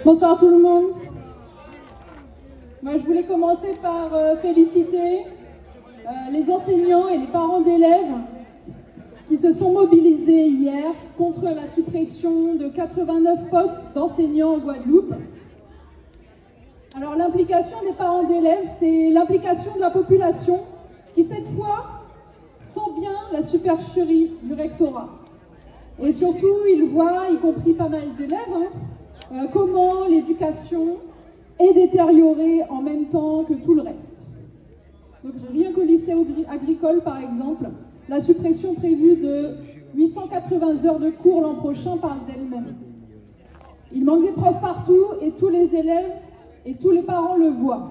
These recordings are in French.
Bonsoir tout le monde. Moi, je voulais commencer par féliciter les enseignants et les parents d'élèves qui se sont mobilisés hier contre la suppression de 89 postes d'enseignants en Guadeloupe. Alors l'implication des parents d'élèves, c'est l'implication de la population qui cette fois sent bien la supercherie du rectorat. Et surtout, ils voient, y compris pas mal d'élèves, comment l'éducation est détériorée en même temps que tout le reste. Donc rien qu'au lycée agricole, par exemple, la suppression prévue de 880 heures de cours l'an prochain parle d'elle-même. Il manque des profs partout et tous les élèves et tous les parents le voient.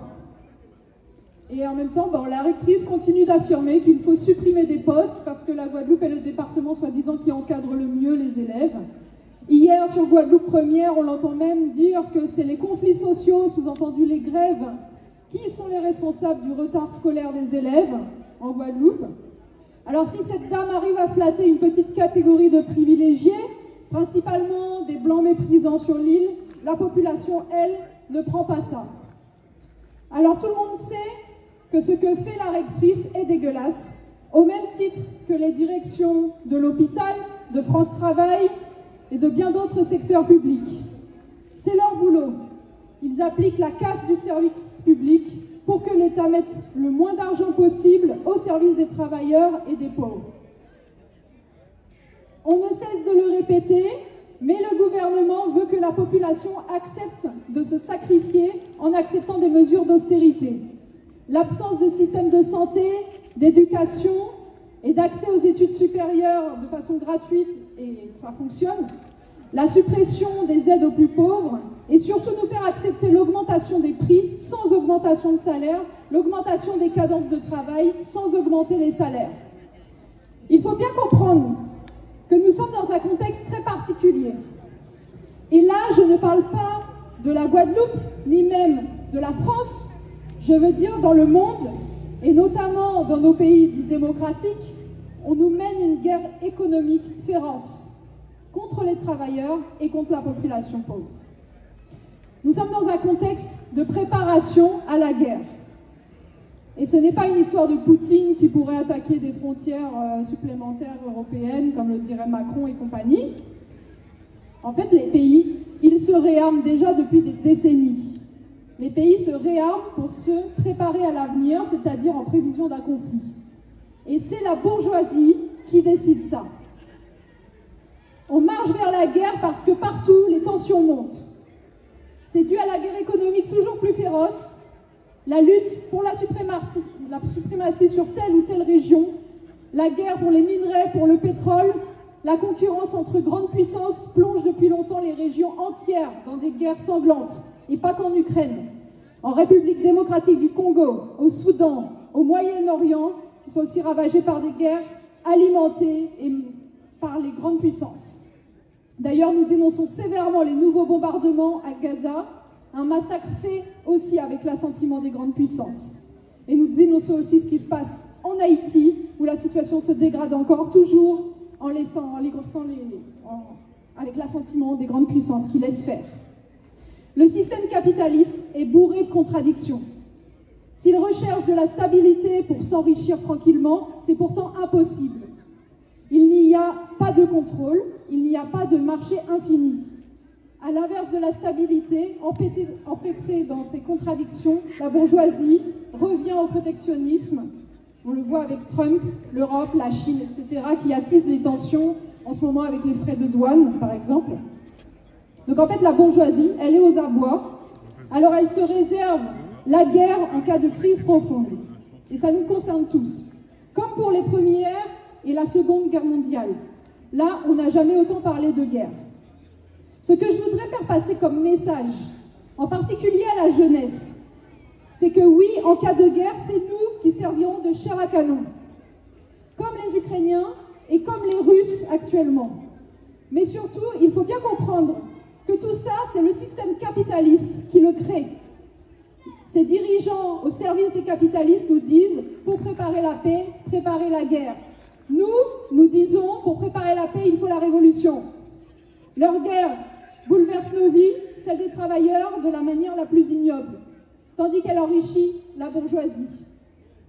Et en même temps, la rectrice continue d'affirmer qu'il faut supprimer des postes parce que la Guadeloupe est le département soi-disant qui encadre le mieux les élèves. Hier, sur Guadeloupe Première, on l'entend même dire que c'est les conflits sociaux, sous-entendu les grèves, qui sont les responsables du retard scolaire des élèves en Guadeloupe. Alors si cette dame arrive à flatter une petite catégorie de privilégiés, principalement des blancs méprisants sur l'île, la population, elle, ne prend pas ça. Alors tout le monde sait que ce que fait la rectrice est dégueulasse, au même titre que les directions de l'hôpital, de France Travail et de bien d'autres secteurs publics. C'est leur boulot. Ils appliquent la casse du service public pour que l'État mette le moins d'argent possible au service des travailleurs et des pauvres. On ne cesse de le répéter, mais le gouvernement veut que la population accepte de se sacrifier en acceptant des mesures d'austérité. L'absence de système de santé, d'éducation et d'accès aux études supérieures de façon gratuite, et ça fonctionne, la suppression des aides aux plus pauvres, et surtout nous faire accepter l'augmentation des prix sans augmentation de salaire, l'augmentation des cadences de travail sans augmenter les salaires. Il faut bien comprendre que nous sommes dans un contexte très particulier. Et là, je ne parle pas de la Guadeloupe, ni même de la France, je veux dire dans le monde, et notamment dans nos pays dits démocratiques, on nous mène une guerre économique féroce contre les travailleurs et contre la population pauvre. Nous sommes dans un contexte de préparation à la guerre. Et ce n'est pas une histoire de Poutine qui pourrait attaquer des frontières supplémentaires européennes, comme le dirait Macron et compagnie. En fait, les pays, ils se réarment déjà depuis des décennies. Les pays se réarment pour se préparer à l'avenir, c'est-à-dire en prévision d'un conflit. Et c'est la bourgeoisie qui décide ça. On marche vers la guerre parce que partout, les tensions montent. C'est dû à la guerre économique toujours plus féroce, la lutte pour la suprématie sur telle ou telle région, la guerre pour les minerais, pour le pétrole, la concurrence entre grandes puissances plonge depuis longtemps les régions entières dans des guerres sanglantes, et pas qu'en Ukraine, en République démocratique du Congo, au Soudan, au Moyen-Orient, qui sont aussi ravagés par des guerres alimentées par les grandes puissances. D'ailleurs, nous dénonçons sévèrement les nouveaux bombardements à Gaza, un massacre fait aussi avec l'assentiment des grandes puissances. Et nous dénonçons aussi ce qui se passe en Haïti, où la situation se dégrade encore, toujours avec l'assentiment des grandes puissances qui laissent faire. Le système capitaliste est bourré de contradictions. S'il recherche de la stabilité pour s'enrichir tranquillement, c'est pourtant impossible. Il n'y a pas de contrôle, il n'y a pas de marché infini. À l'inverse de la stabilité, empêtrée dans ces contradictions, la bourgeoisie revient au protectionnisme. On le voit avec Trump, l'Europe, la Chine, etc., qui attisent les tensions en ce moment avec les frais de douane, par exemple. Donc en fait, la bourgeoisie, elle est aux abois. Alors elle se réserve la guerre en cas de crise profonde. Et ça nous concerne tous. Comme pour les Premières et la Seconde Guerre mondiale. Là, on n'a jamais autant parlé de guerre. Ce que je voudrais faire passer comme message, en particulier à la jeunesse, c'est que oui, en cas de guerre, c'est nous qui servirons de chair à canon. Comme les Ukrainiens et comme les Russes actuellement. Mais surtout, il faut bien comprendre que tout ça, c'est le système capitaliste qui le crée. Ces dirigeants au service des capitalistes nous disent, pour préparer la paix, préparer la guerre. Nous disons, pour préparer la paix, il faut la révolution. Leur guerre bouleverse nos vies, celle des travailleurs de la manière la plus ignoble, tandis qu'elle enrichit la bourgeoisie.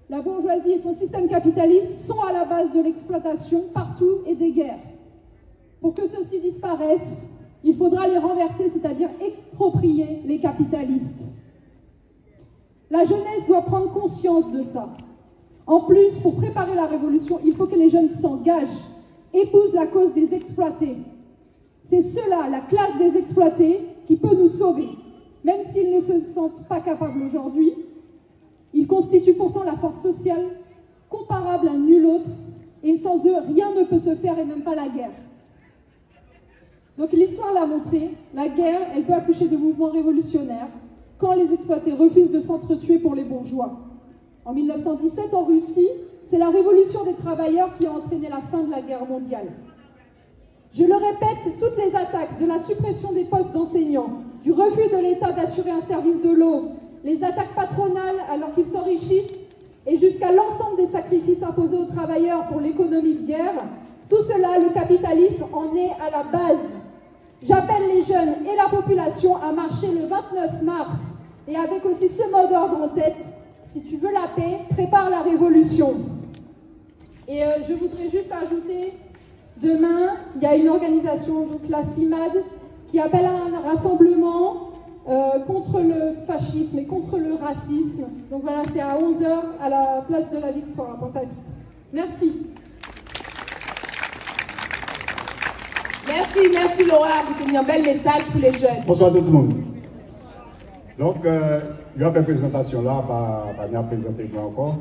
La bourgeoisie et son système capitaliste sont à la base de l'exploitation partout et des guerres. Pour que ceux-ci disparaissent, il faudra les renverser, c'est-à-dire exproprier les capitalistes. La jeunesse doit prendre conscience de ça. En plus, pour préparer la révolution, il faut que les jeunes s'engagent, épousent la cause des exploités. C'est cela, la classe des exploités, qui peut nous sauver. Même s'ils ne se sentent pas capables aujourd'hui, ils constituent pourtant la force sociale comparable à nulle autre, et sans eux, rien ne peut se faire, et même pas la guerre. Donc l'histoire l'a montré, la guerre, elle peut accoucher de mouvements révolutionnaires quand les exploités refusent de s'entretuer pour les bourgeois. En 1917, en Russie, c'est la révolution des travailleurs qui a entraîné la fin de la guerre mondiale. Je le répète, toutes les attaques, de la suppression des postes d'enseignants, du refus de l'État d'assurer un service de l'eau, les attaques patronales alors qu'ils s'enrichissent, et jusqu'à l'ensemble des sacrifices imposés aux travailleurs pour l'économie de guerre, tout cela, le capitalisme en est à la base. J'appelle les jeunes et la population à marcher le 29 mars, et avec aussi ce mot d'ordre en tête: si tu veux la paix, prépare la révolution. Et je voudrais juste ajouter, demain, il y a une organisation, donc la CIMAD, qui appelle à un rassemblement contre le fascisme et contre le racisme. Donc voilà, c'est à 11h à la place de la Victoire, à Pointe-à-Pitre. Merci. Merci Laura, vous avez un bel message pour les jeunes. Bonsoir tout le monde. Donc, il y a une présentation là, pas bien présenter encore.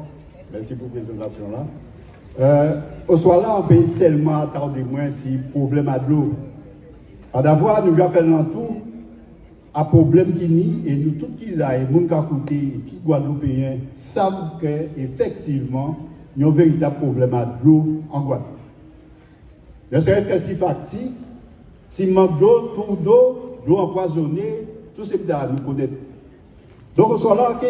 Merci pour la présentation là. Au soir là, on peut tellement attendre moins si problème à de l'eau. D'avoir, nous avons fait l'entour à problème qui nie, et nous, tout qui là, et nous qui a coûté, tout Guadeloupéens, savent qu'effectivement, il y a un véritable problème à de l'eau en Guadeloupe. Ne serait-ce que si factif, si manque d'eau, tour d'eau empoisonnée, tout ce que nous connaissons. Donc, on soit là que,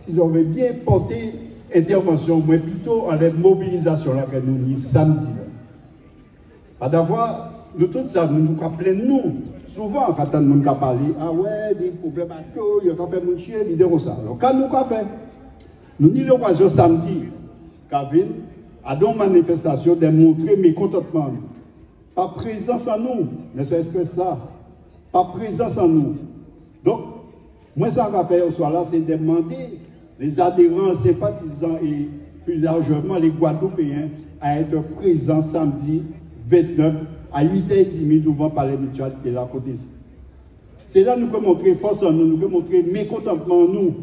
si on veut bien porter intervention, mais plutôt en les mobilisations là que nous disons samedi. D'avoir, nous tous ça, nous appelons nous, souvent quand nous avons parlé, ah ouais, des problèmes à l'eau, il y a quand même mon chien, il dit ça. Alors, quand nous avons fait, nous avons eu l'occasion samedi, Kavin, à une manifestation de montrer mécontentement. Pas présence en nous, ne serait-ce que ça. Pas présence en nous. Donc, moi, ça qu'on fait au soir là, c'est demander les adhérents, sympathisants et plus largement les Guadeloupéens à être présents samedi 29 à 8h30 devant le palais mutualité là à côté. C'est là que nous pouvons montrer force en nous, nous pouvons montrer mécontentement en nous.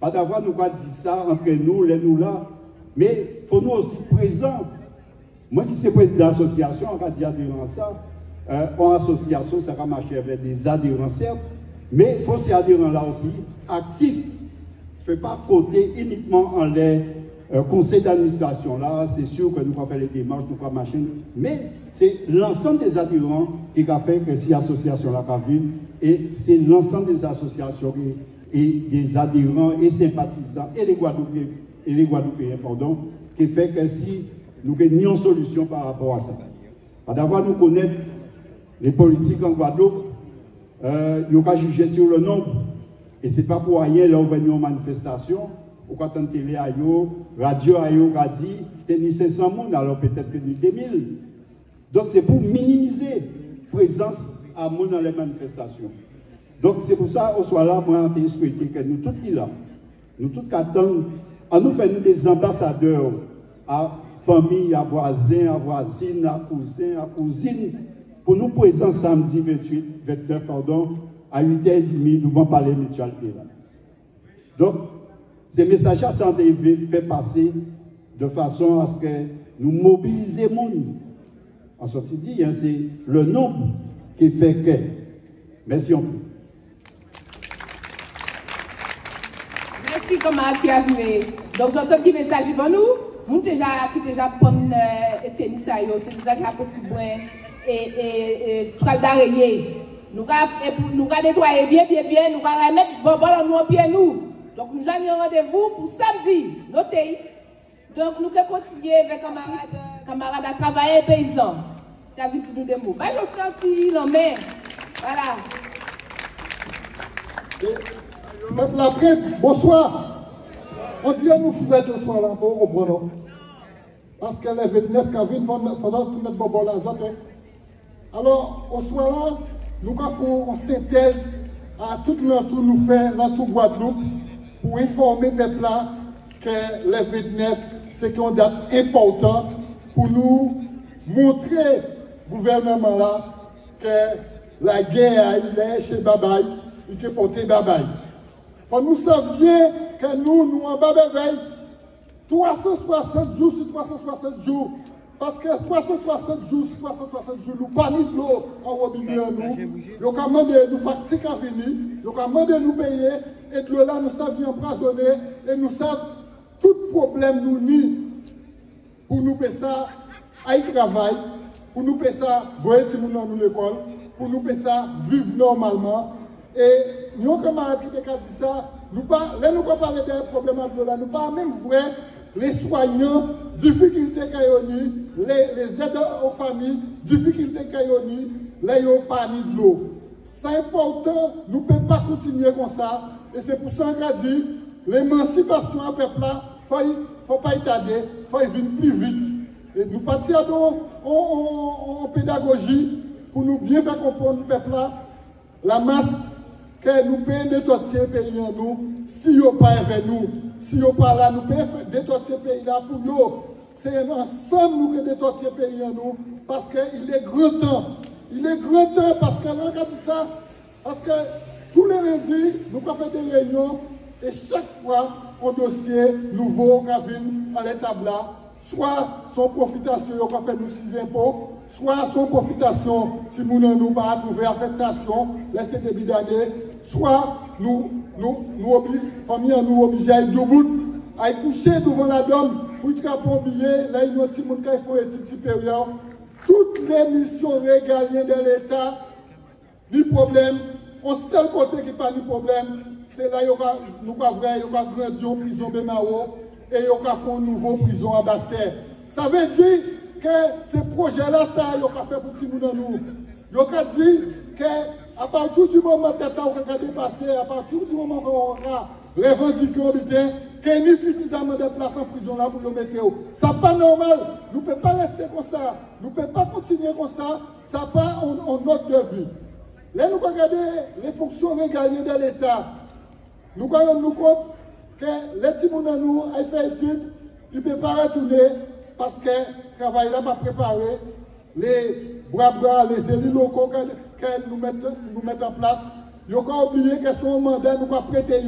Pas d'avoir nous quoi dire ça entre nous, les nous là, mais il faut nous aussi présents. Moi qui suis président de l'association, on va dire adhérents ça, en association, ça va marcher avec des adhérents certes, mais il faut ces adhérents-là aussi actifs. Je ne fais pas côté uniquement en les conseils d'administration. Là, c'est sûr que nous allons faire les démarches, nous allons marcher, mais c'est l'ensemble des adhérents qui va faire que ces associations-là va vivre, et c'est l'ensemble des associations et des adhérents et sympathisants et les Guadeloupéens, pardon, qui fait que si nous avons une solution par rapport à ça. D'abord, nous connaissons les politiques en Guadeloupe, ils ont qu'à juger sur le nombre. Et ce n'est pas pour rien, là, on vient en manifestation, ou quand on télé à yo, radio à yo, a dit, tenir 500 personnes, alors peut-être que nous 2000. Donc c'est pour minimiser la présence à monde dans les manifestations. Donc c'est pour ça, au soir là, moi, je souhaité que nous tous qui là, nous tous qui attendons, à nous faire des ambassadeurs à famille, à voisins, à voisines, à cousins, à cousines, pour nous présenter samedi 29, à 8h30 devant le palais mutualité. Donc, ces messages-là sont fait passer de façon à ce que nous mobilisions le monde. En sortie dit, hein, c'est le nombre qui fait que. Merci on peut. Merci, camarade qui a vu. Donc, j'entends qui message pour nous. Nous qui déjà prendre tennis à yo, déjà petit point et toile d'araignée. Nous allons nettoyer bien, nous allons remettre bon dans nos pieds nous. Donc nous avons un rendez-vous pour samedi, notez. Donc nous allons continuer avec camarades à travailler paysans. Tu as vu nous des mots. Moi je senti non mais voilà. Peuple après, bonsoir. On dit à nous frères ce soir là, pour comprendre. Parce qu'elle est 29 qui il faudra tout mettre bon là. Alors, au soir là, nous avons une synthèse à tout l'entour nous fait dans tout Guadeloupe pour informer le peuple là que les 29 c'est une date importante pour nous montrer au gouvernement là que la guerre est chez Babaï et que porter Babaï. Faut nous savions bien que nous en Babaï 360 jours sur 360 jours. Parce que 360 jours sur 360 jours, nous pas de l'eau en robinet nous. Nous commandé nous factiques à venir, nous commandé nous payer, et de l'eau là nous savions empoisonner, et nous savons tout problème nous ni pour nous payer ça à y travailler, pour nous payer ça voyer si nous dans l'école, pour nous payer ça vivre normalement. Et nous camarades qui ont dit ça, nous pas parler des problèmes de l'eau là, nous pas même vrai les soignants, difficultés qu'ils ont, les aides aux familles, difficultés qu'ils ont, les paniers de l'eau. C'est important, nous ne pouvons pas continuer comme ça. Et c'est pour ça qu'on a dit, l'émancipation au peuple là, il ne faut pas y tarder, il faut y venir plus vite. Et nous partons en pédagogie pour nous bien faire comprendre le peuple là, la masse que nous pouvons détourner le pays en nous, si nous pas avec nous. Si nous pas là, nous pouvons détourner ce pays-là pour nous. C'est ensemble nous que détourner ce pays en nous, parce qu'il est grand temps. Il est grand temps parce que l'on a dit ça, parce que tous les lundis, nous avons fait des réunions et chaque fois, un dossier nouveau qui vient à l'étape là, soit son profitation, on a fait nous 6 impôts, soit son profitation, si nous n'avons pas trouvé affectation, laisser des d'année, soit nous famille nous obligés à à coucher devant la dame pour être billet, là il y a des gens qui font des études supérieures. Toutes les missions régaliennes de l'État, ni problème. On seul côté qui n'a pas de problème, c'est là nous avons grandi en prison Bémao et nous avons une nouvelle prison à Bastère. Ça veut dire que ce projet-là, ça, il a fait pour tout le monde. Il a dit qu'à partir du moment où on a dépassé, à partir du moment où on a revendiqué au butin, qu'il y a suffisamment de places en prison là pour le mettre. Ça n'est pas normal. Nous ne pouvons pas rester comme ça. Nous ne pouvons pas continuer comme ça. Ça n'a pas en notre de vie. Là, nous regardons les fonctions régaliennes de l'État. Nous rendons compte que les petits gens nous ont fait études, ils ne peuvent pas retourner parce que le travail n'a pas préparé. Les bras, les élus locaux que nous mettons en place, ils ont oublié que son mandat nous va prêter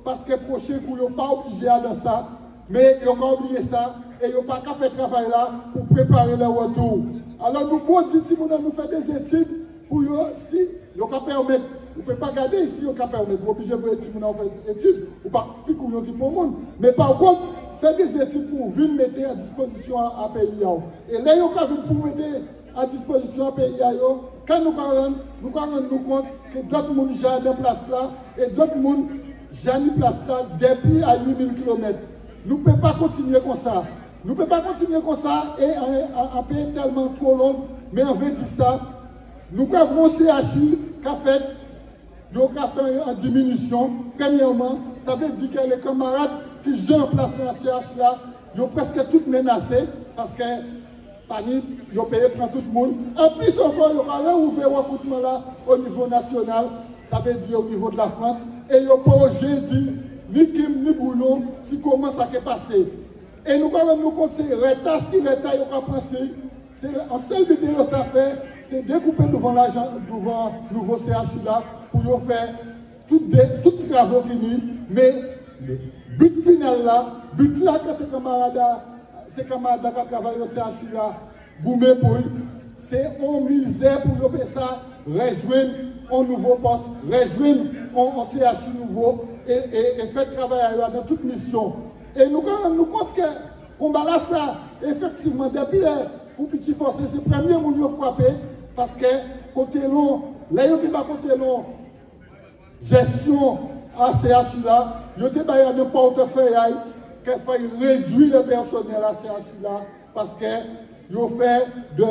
parce que le prochain coup, ils n'ont pas obligé à dans ça. Mais ils ont oublié ça et ils n'ont pas qu'à faire travail là pour préparer le retour. Alors nous pouvons dire si nous faisons des études pour si ils ont permettre. Vous ne pouvez pas garder ici, vous pouvez permettre. Vous obligez de faire des études, ou pas plus couillon qui pour le monde. Mais par contre, faire des études pour venir mettre à disposition à pays. Et là, vous avez pour mettre à disposition à pays. Quand nous nous rendons compte que d'autres gens gèrent des places là, et d'autres gens gèrent des places là depuis à 8000 km. Nous ne pouvons pas continuer comme ça. Nous ne pouvons pas continuer comme ça et en pays tellement trop long. Mais on veut dire ça. Nous avons un CHU qui a fait. Ils ont fait en diminution. Premièrement, ça veut dire que les camarades qui sont en place dans la CH là, ils ont presque tous menacés parce que panique, ils ont payé pour tout le monde. En plus encore, ils ont réouvert le recrutement là au niveau national, ça veut dire au niveau de la France. Et ils n'ont pas osé dire ni Kim ni Bouillon si comment ça s'est passé. Et nous allons nous compter, si l'État a pensé, c'est en seul but de ça fait, c'est découper devant le nouveau CHU là pour faire tous les travaux finis. Mais le but final là, que ces camarades qui travaillent au CHU là, gourmet pour eux, c'est en misère pour eux ça, rejoindre un nouveau poste, rejoindre un CHU nouveau et faire travailler dans toute mission. Et nous nous compte que combat là ça, effectivement, depuis pour petit forcé, c'est le premier monde qui a frappé parce que côté long, là il n'y a pas côté long, gestion à CHU là, il y a des portefeuille qu'il faut réduire le personnel à CHU là parce que il fait de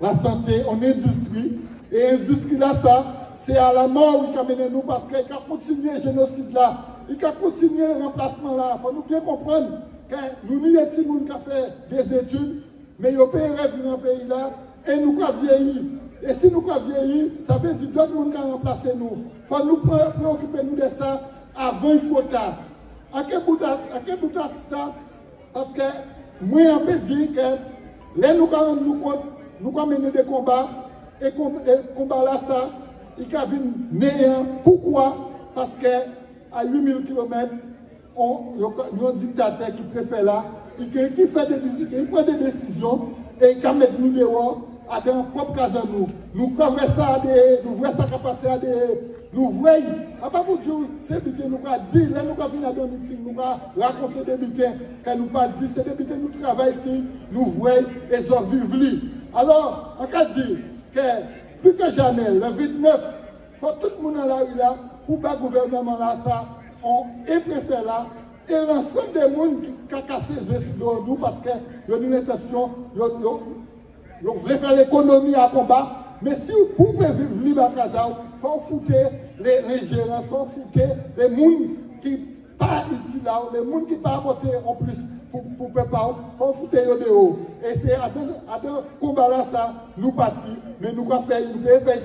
la santé en industrie et industrie là ça, c'est à la mort qu'il a mené nous parce qu'il a continué le génocide là, il a continué le remplacement là. Il faut nous bien comprendre que nous n'y sommes pas qui ont fait des études, mais ils ont payé dans le pays là et nous avons vieilli. Et si nous avons vieilli, ça veut dire que d'autres gens ont remplacé nous. Il faut nous préoccuper nous de ça avant le trop tard. À quel bout de ça? Parce que moi, on peut dire que là, nous avons mené des combats et combats là, ça, il y a une meilleure. Pourquoi? Parce qu'à 8000 km, il y a un dictateur qui préfère là, qui fait des décisions, il prend des décisions et qui met nous dehors à dans propre cas à nous. Nous voyons ça, nous voyons ça qui passe à des. Nous voyons, à part pour Dieu, c'est ce que nous avons dit, là nous avons venir dans un meeting, nous avons raconté des butins, quand nous avons dit, c'est des butins, nous travaillons ici, nous voyons et nous vivons. Alors, on a dit que plus que jamais, le 29, il faut tout le monde dans la rue là, pour le gouvernement là, ça, on est préfet là, et l'ensemble des gens qui ont cassé les yeux sur nous parce qu'ils ont une intention, ils voulaient faire l'économie à combat. Mais si vous pouvez vivre libre à Casa, il faut foutre les gérants, il faut foutre les gens qui ne sont pas ici là, les gens qui ne sont pas votés en plus pour préparer, il faut foutre les dehors. Et c'est à ce combat là, ça, nous partis, mais nous allons faire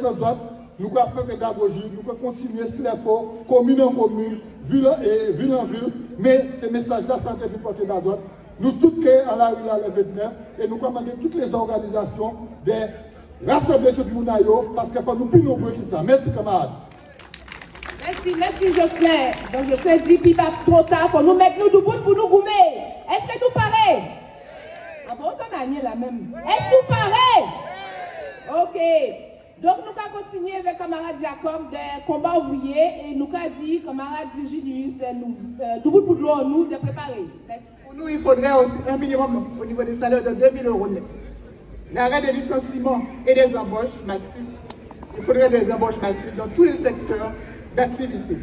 sans autres, nous allons faire pédagogie, nous allons continuer s'il est fort, commune en commune, ville en ville, mais ces messages-là sont été portés dans d'autres. Nous tous à la rue là, le 29, et nous commandons toutes les organisations de rassembler tout le monde parce qu'il faut nous plus nombreux que ça. Merci, camarades. Merci Jocelyn. Donc Jocelyn dit, puis pas trop tard, il faut nous mettre nous debout pour nous goumer. Est-ce que nous paraît? Ah bon, on a nié la même. Est-ce que nous paraît? Ok. Donc nous allons continuer avec camarades Jacob des combats ouvriers et nous allons dire, camarades Virginius, debout pour nous de préparer. Merci. Pour nous, il faudrait aussi un minimum au niveau des salaires de 2000 €. L'arrêt des licenciements et des embauches massives. Il faudrait des embauches massives dans tous les secteurs d'activité.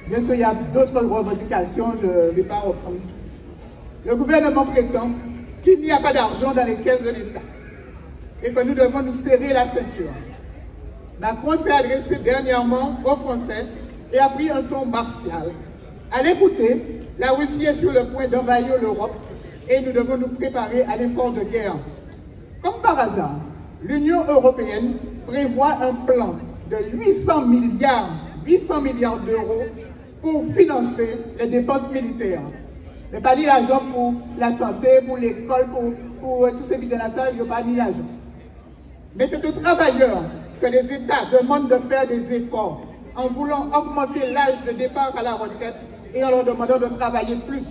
Bien sûr, il y a d'autres revendications, je ne vais pas reprendre. Le gouvernement prétend qu'il n'y a pas d'argent dans les caisses de l'État et que nous devons nous serrer la ceinture. Macron s'est adressé dernièrement aux Français et a pris un ton martial. À l'écouter, la Russie est sur le point d'envahir l'Europe et nous devons nous préparer à l'effort de guerre. Comme par hasard, l'Union européenne prévoit un plan de 800 milliards d'euros pour financer les dépenses militaires. Mais pas ni l'argent pour la santé, pour l'école, pour tous ces bidons là, il n'y a pas ni l'argent. Mais c'est aux travailleurs que les États demandent de faire des efforts en voulant augmenter l'âge de départ à la retraite et en leur demandant de travailler plus.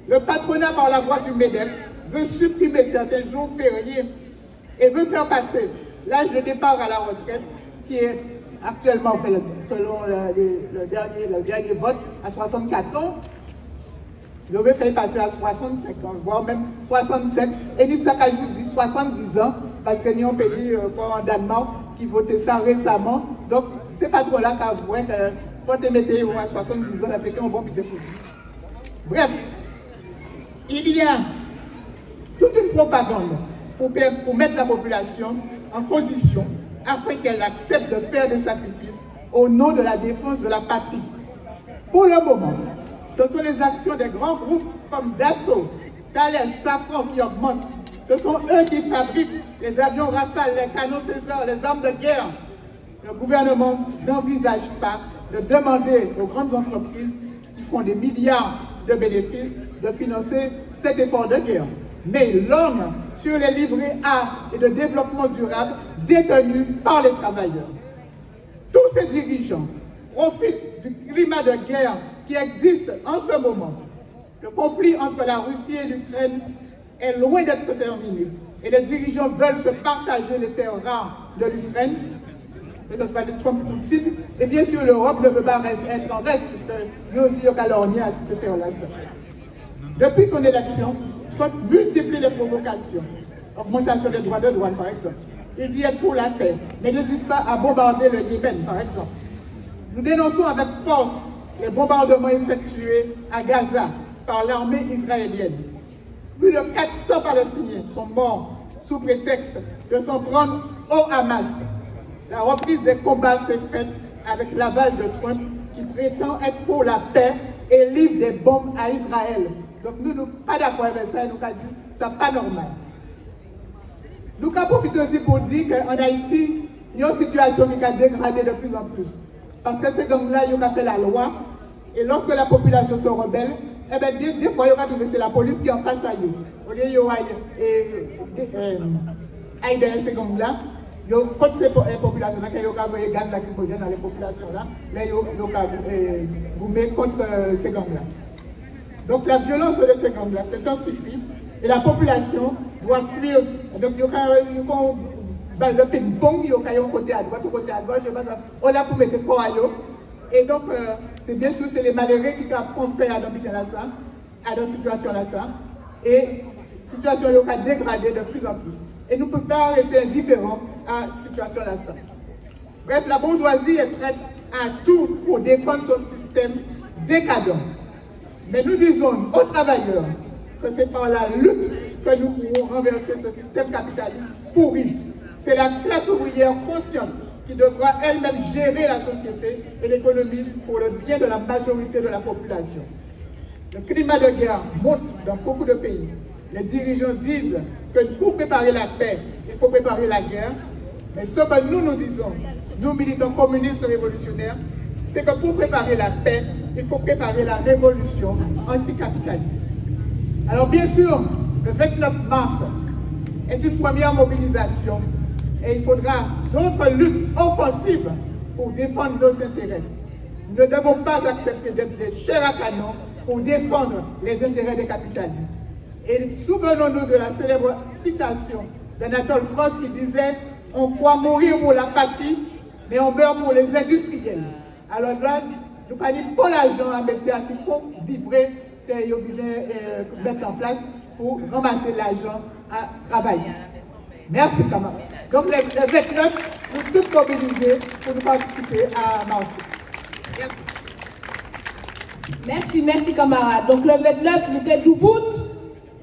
Le patronat, par la voie du MEDEF, veut supprimer certains jours fériés et veut faire passer l'âge de départ à la retraite, qui est actuellement, selon le dernier vote, à 64 ans. Il veut faire passer à 65 ans, voire même 67. Et nous, ça dit 70 ans, parce que nous, un pays comme en Danemark qui votait ça récemment. Donc, ces patrons-là qui avouent que quand ils mettent à 70 ans, la pété, on va piter pour lui. Bref. Il y a toute une propagande pour mettre la population en condition afin qu'elle accepte de faire des sacrifices au nom de la défense de la patrie. Pour le moment, ce sont les actions des grands groupes comme Dassault, Thales, Safran qui augmentent. Ce sont eux qui fabriquent les avions Rafale, les canons César, les armes de guerre. Le gouvernement n'envisage pas de demander aux grandes entreprises qui font des milliards de bénéfices de financer cet effort de guerre. Mais l'homme sur les livrets A et de développement durable détenus par les travailleurs. Tous ces dirigeants profitent du climat de guerre qui existe en ce moment. Le conflit entre la Russie et l'Ukraine est loin d'être terminé. Et les dirigeants veulent se partager les terres rares de l'Ukraine, que ce soit de Trump ou Poutine. Et bien sûr, l'Europe ne peut pas être en reste, puisque lui aussi, au calornier à ces terres-là. Depuis son élection, Trump multiplie les provocations. Augmentation des droits de douane, par exemple. Il dit être pour la paix, mais n'hésite pas à bombarder le Yémen, par exemple. Nous dénonçons avec force les bombardements effectués à Gaza par l'armée israélienne. Plus de 400 Palestiniens sont morts sous prétexte de s'en prendre au Hamas. La reprise des combats s'est faite avec l'aval de Trump qui prétend être pour la paix et livre des bombes à Israël. Donc nous ne sommes pas d'accord avec ça et nous avons dit que ce n'est pas normal. Nous avons profité aussi pour dire qu'en Haïti, il y a une situation qui a dégradé de plus en plus. Parce que ces gangs-là, ils ont fait la loi et lorsque la population se rebelle, eh bien, des fois, il y aura c'est la police qui est en face à eux. Au lieu, il y aura ces gangs-là. Contre ces populations-là, il y aura des gaz lacrymogènes dans les populations-là, mais il y aura contre ces gangs-là. Donc la violence de ces gangs-là s'intensifie et la population doit fuir. Donc il y aura le ping-pong, il y aura un côté à droite, un côté à gauche, on l'a pour mettre quoi à eux. Et donc, c'est bien sûr, c'est les malheureux qui ont fait à cette situation-là, et la situation a dégradé de plus en plus. Et nous ne pouvons pas être indifférents à cette situation-là. Bref, la bourgeoisie est prête à tout pour défendre son système décadent. Mais nous disons aux travailleurs que c'est par la lutte que nous pourrons renverser ce système capitaliste pourri. C'est la classe ouvrière consciente qui devra elle-même gérer la société et l'économie pour le bien de la majorité de la population. Le climat de guerre monte dans beaucoup de pays. Les dirigeants disent que pour préparer la paix, il faut préparer la guerre. Mais ce que nous disons, nous militants communistes révolutionnaires, c'est que pour préparer la paix, il faut préparer la révolution anticapitaliste. Alors bien sûr, le 29 mars est une première mobilisation et il faudra d'autres luttes offensives pour défendre nos intérêts. Nous ne devons pas accepter d'être des chairs à canon pour défendre les intérêts des capitalistes. Et souvenons-nous de la célèbre citation d'Anatole France qui disait « On croit mourir pour la patrie, mais on meurt pour les industriels ». Alors là, nous n'avons pas l'argent à mettre assez pour vivre, mettre en place pour ramasser l'argent à travailler. Merci, camarades. Donc, les 29, nous tous mobilisés pour nous participer à marcher. Merci. Merci, camarades. Donc, le 29, nous sommes debout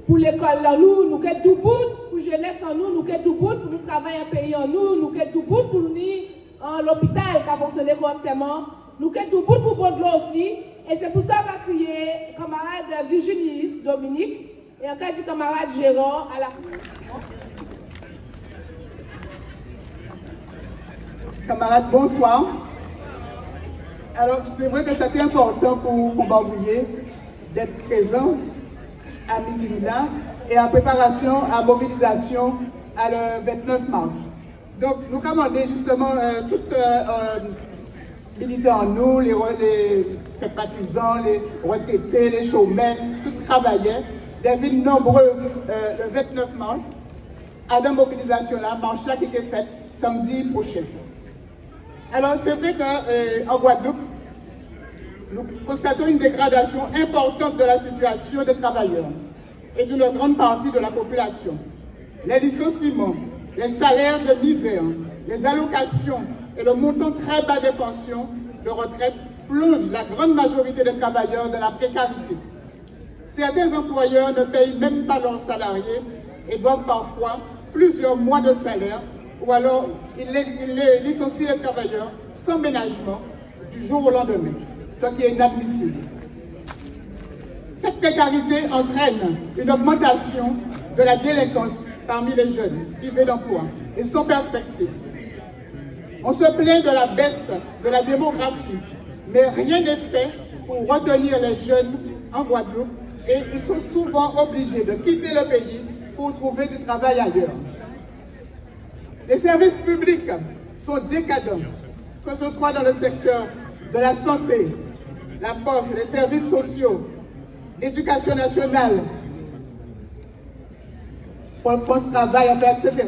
pour l'école en nous, nous sommes debout pour jeunesse en nous, nous sommes debout pour nous travailler un pays en nous, nous sommes debout pour nous l'hôpital qui a fonctionné correctement, nous sommes debout pour Baudelaire aussi. Et c'est pour ça qu'on va crier camarade Virginie Dominique et en cas de camarade Gérard à la Camarades, bonsoir. Alors, c'est vrai que c'était important pour Bambouillet d'être présent à midi-là et en préparation à mobilisation à le 29 mars. Donc, nous commandons justement toutes militants en nous, les sympathisants, les retraités, les chômeurs, tous travaillaient, des villes nombreux le 29 mars à la mobilisation-là, marche qui est faite samedi prochain. Alors, c'est vrai qu'en Guadeloupe, nous constatons une dégradation importante de la situation des travailleurs et d'une grande partie de la population. Les licenciements, les salaires de misère, les allocations et le montant très bas des pensions de retraite plongent la grande majorité des travailleurs dans la précarité. Certains employeurs ne payent même pas leurs salariés et doivent parfois plusieurs mois de salaire ou alors ils licencient les travailleurs sans ménagement du jour au lendemain, ce qui est inadmissible. Cette précarité entraîne une augmentation de la délinquance parmi les jeunes privés d'emploi et sans perspective. On se plaint de la baisse de la démographie, mais rien n'est fait pour retenir les jeunes en Guadeloupe et ils sont souvent obligés de quitter le pays pour trouver du travail ailleurs. Les services publics sont décadents, que ce soit dans le secteur de la santé, la poste, les services sociaux, l'éducation nationale, pour France Travail, etc.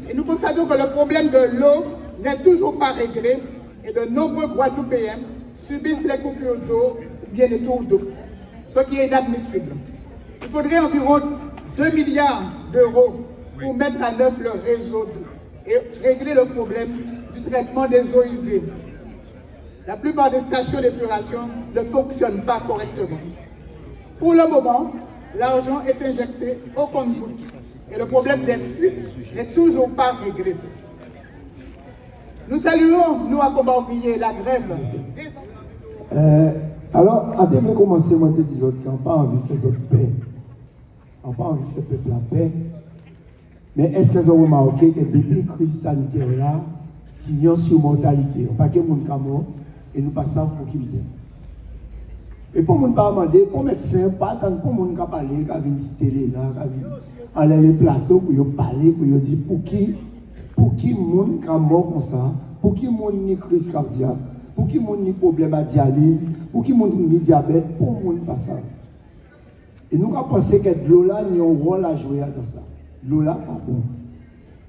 Et nous constatons que le problème de l'eau n'est toujours pas réglé et de nombreux Guadeloupéens subissent les coupures d'eau ou bien les tours d'eau, ce qui est inadmissible. Il faudrait environ 2 milliards d'euros pour mettre à neuf le réseau et régler le problème du traitement des eaux usées. La plupart des stations d'épuration ne fonctionnent pas correctement. Pour le moment, l'argent est injecté au compte-gouttes et le problème des fuites n'est toujours pas réglé. Nous saluons, nous, à combat ouvrier, la grève. Alors, avant de commencer, moi, je dis qu'on n'a pas envie de faire paix. On n'a pas envie de faire peuple la paix. Mais est-ce que vous avez remarqué que depuis la crise sanitaire là, il y a une surmortalité. On pas que les gens sont morts et nous passons pour qui vient. Et pour les gens pas demander, pour les médecins, pas attendre pour les gens qui parlent, qui viennent citer là, qui viennent aller les plateaux pour parler, pour dire pour qui les gens sont morts comme ça, pour qui les gens ont une crise cardiaque, pour qui les gens ont un problème à dialyse, pour qui les gens ont un diabète, pour les gens pas ça. Et nous avons pensé que l'eau là, il y a un rôle à jouer dans ça. L'eau là, pas bon.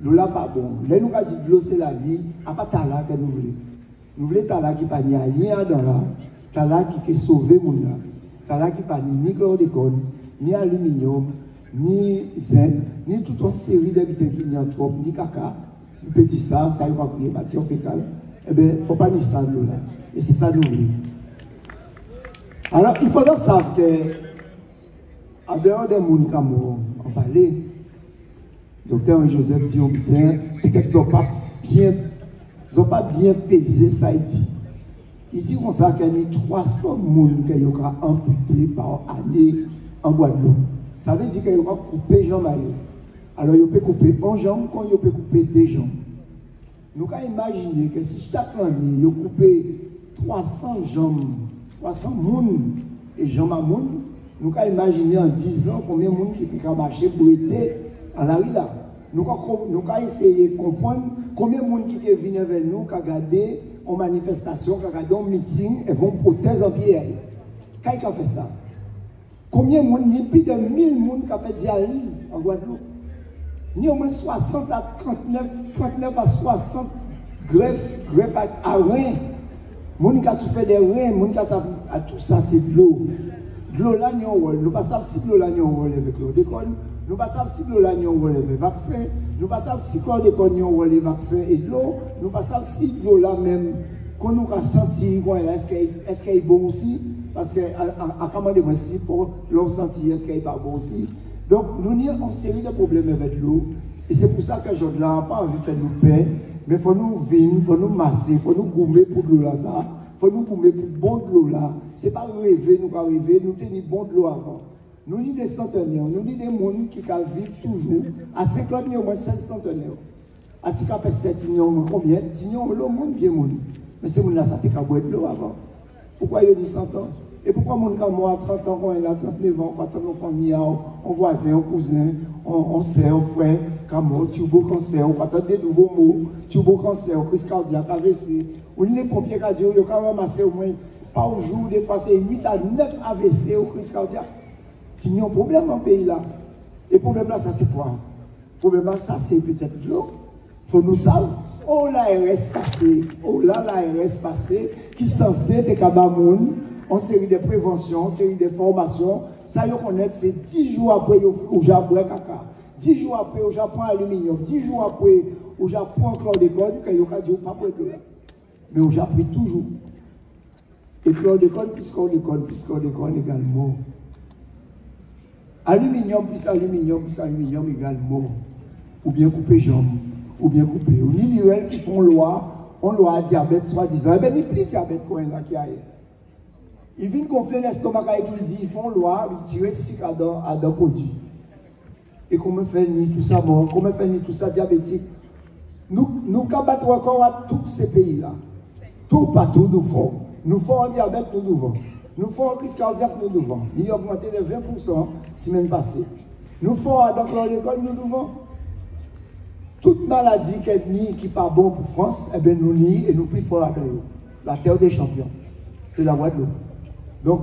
L'eau là, pas bon. Là, nous avons dit que l'eau, c'est la vie. À part Tala que nous voulons. Nous voulons Tala qui n'a rien dans là. Tala qui a sauvé mon là. Tala qui n'a ni chlordécone, ni aluminium, ni zinc, ni toute une série d'habitants qui n'y a trop, ni caca. Nous petit ça, ça y va crier, bâtir fécal. Eh bien, il ne faut pas ni ça de l'eau là. Et c'est ça nous voulons. Alors, il faut savoir que, en dehors des gens qui ont parlé, docteur Joseph dit, peut-être qu'ils n'ont pas bien pesé ça. Il dit comme ça qu'il y a 300 personnes qui ont amputé par année en Guadeloupe. Ça veut dire qu'ils ont coupé les jambes. Alors, ils peuvent couper une jambe quand ils peuvent couper 2 jambes. Nous pouvons imaginer que si chaque année, ils ont coupé 300 jambes, 300 personnes et jambes à monde, nous pouvons imaginer en 10 ans combien de gens qui ont marché pour être en la rue là. Nous pouvons essayer de comprendre combien de gens qui viennent vers nous, qui ont regardé en manifestation, qui ont regardé en meeting et vont prothèse en pied. Qui a fait ça? Combien de gens, il y a plus de 1000 personnes qui ont fait dialyse en Guadeloupe. Il y a au moins 60 à 39 à 60 greffes à rein. Les gens qui ont souffert des reins, les gens qui ont souffert à tout ça, c'est de l'eau. L'eau là, nous avons nous ne savons pas si l'eau là, nous avons avec l'eau d'école. Nous ne savons pas si l'eau là, nous avons les vaccins. Nous ne savons pas si l'eau d'école, nous avons les vaccins et de l'eau. Nous ne savons pas si l'eau là même, qu'on nous a senti, est-ce qu'elle est bonne aussi? Parce qu'à commander aussi, pour l'eau sentir, est-ce qu'elle n'est pas bonne aussi? Donc, nous avons une série de problèmes avec l'eau. Et c'est pour ça que je n'ai pas envie de faire nous paix. Mais il faut nous venir, il faut nous masser, il faut nous gommer pour de l'eau là. Il faut nous gommer pour bon de l'eau là. Ce n'est pas rêver, nous avons rêvé, nous tenons bon de l'eau avant. Nous sommes des centenaires, nous sommes des gens qui vivent toujours. À 50 ans, au moins 16 centenaires. À 6 ans, nous avons combien? Nous avons le monde bien. Mais ces gens-là, ça fait qu'à boire de l'eau avant. Pourquoi il y a 100 ans? Et pourquoi les gens comme moi, à 30 ans, quand il a 39 ans, on attend nos familles, on voisin, on cousin, on sœur, on frère, comme moi, tu as beau cancer, on attend des nouveaux mots, tu as beau cancer, crise cardiaque, AVC. On les pompiers cardio, ils ont quand même amassé au moins, pas au jour, des fois c'est 8 à 9 AVC au crise cardiaque. Il y a un problème dans le pays là. Et le problème là, ça c'est quoi? Le problème là, ça c'est peut-être l'eau. Il faut nous savoir. Oh l'ARS passé, oh là l'ARS passé, qui est censé être Kabamoun, en série de prévention, en série de formations. Ça, vous connaissez, c'est 10 jours après au Japon caca. 10 jours après au Japon aluminium. 10 jours après au Japon chlordécone, que vous avez dit pas pour être là. Mais au Japon toujours. Et chlordécone plus chlordécone plus chlordécone égale mort. Aluminium plus aluminium plus aluminium égale mort. Ou bien couper jambes, ou bien couper. Ou ni les qui font loi, on loi à diabète soi-disant. Eh bien, ni plus diabète qu'on là qui a. Ils viennent gonfler l'estomac et ils font loi, ils tirent 6 à d'un produit. Et comment faire ni tout ça mort, comment faire ni tout ça diabétique. Nous combattons encore à tous ces pays-là. Tout partout nous faisons. Nous faisons un diabète, nous devons. Nous faisons un crise cardiaque, nous devons. Nous avons augmenté de 20% semaine passée. Nous faisons dans l'école, nous devons. Toute maladie qui n'est pas bon pour France, eh bien nous nie et nous plus fort à l'eau. La terre des champions. C'est la voie de l'eau. Donc,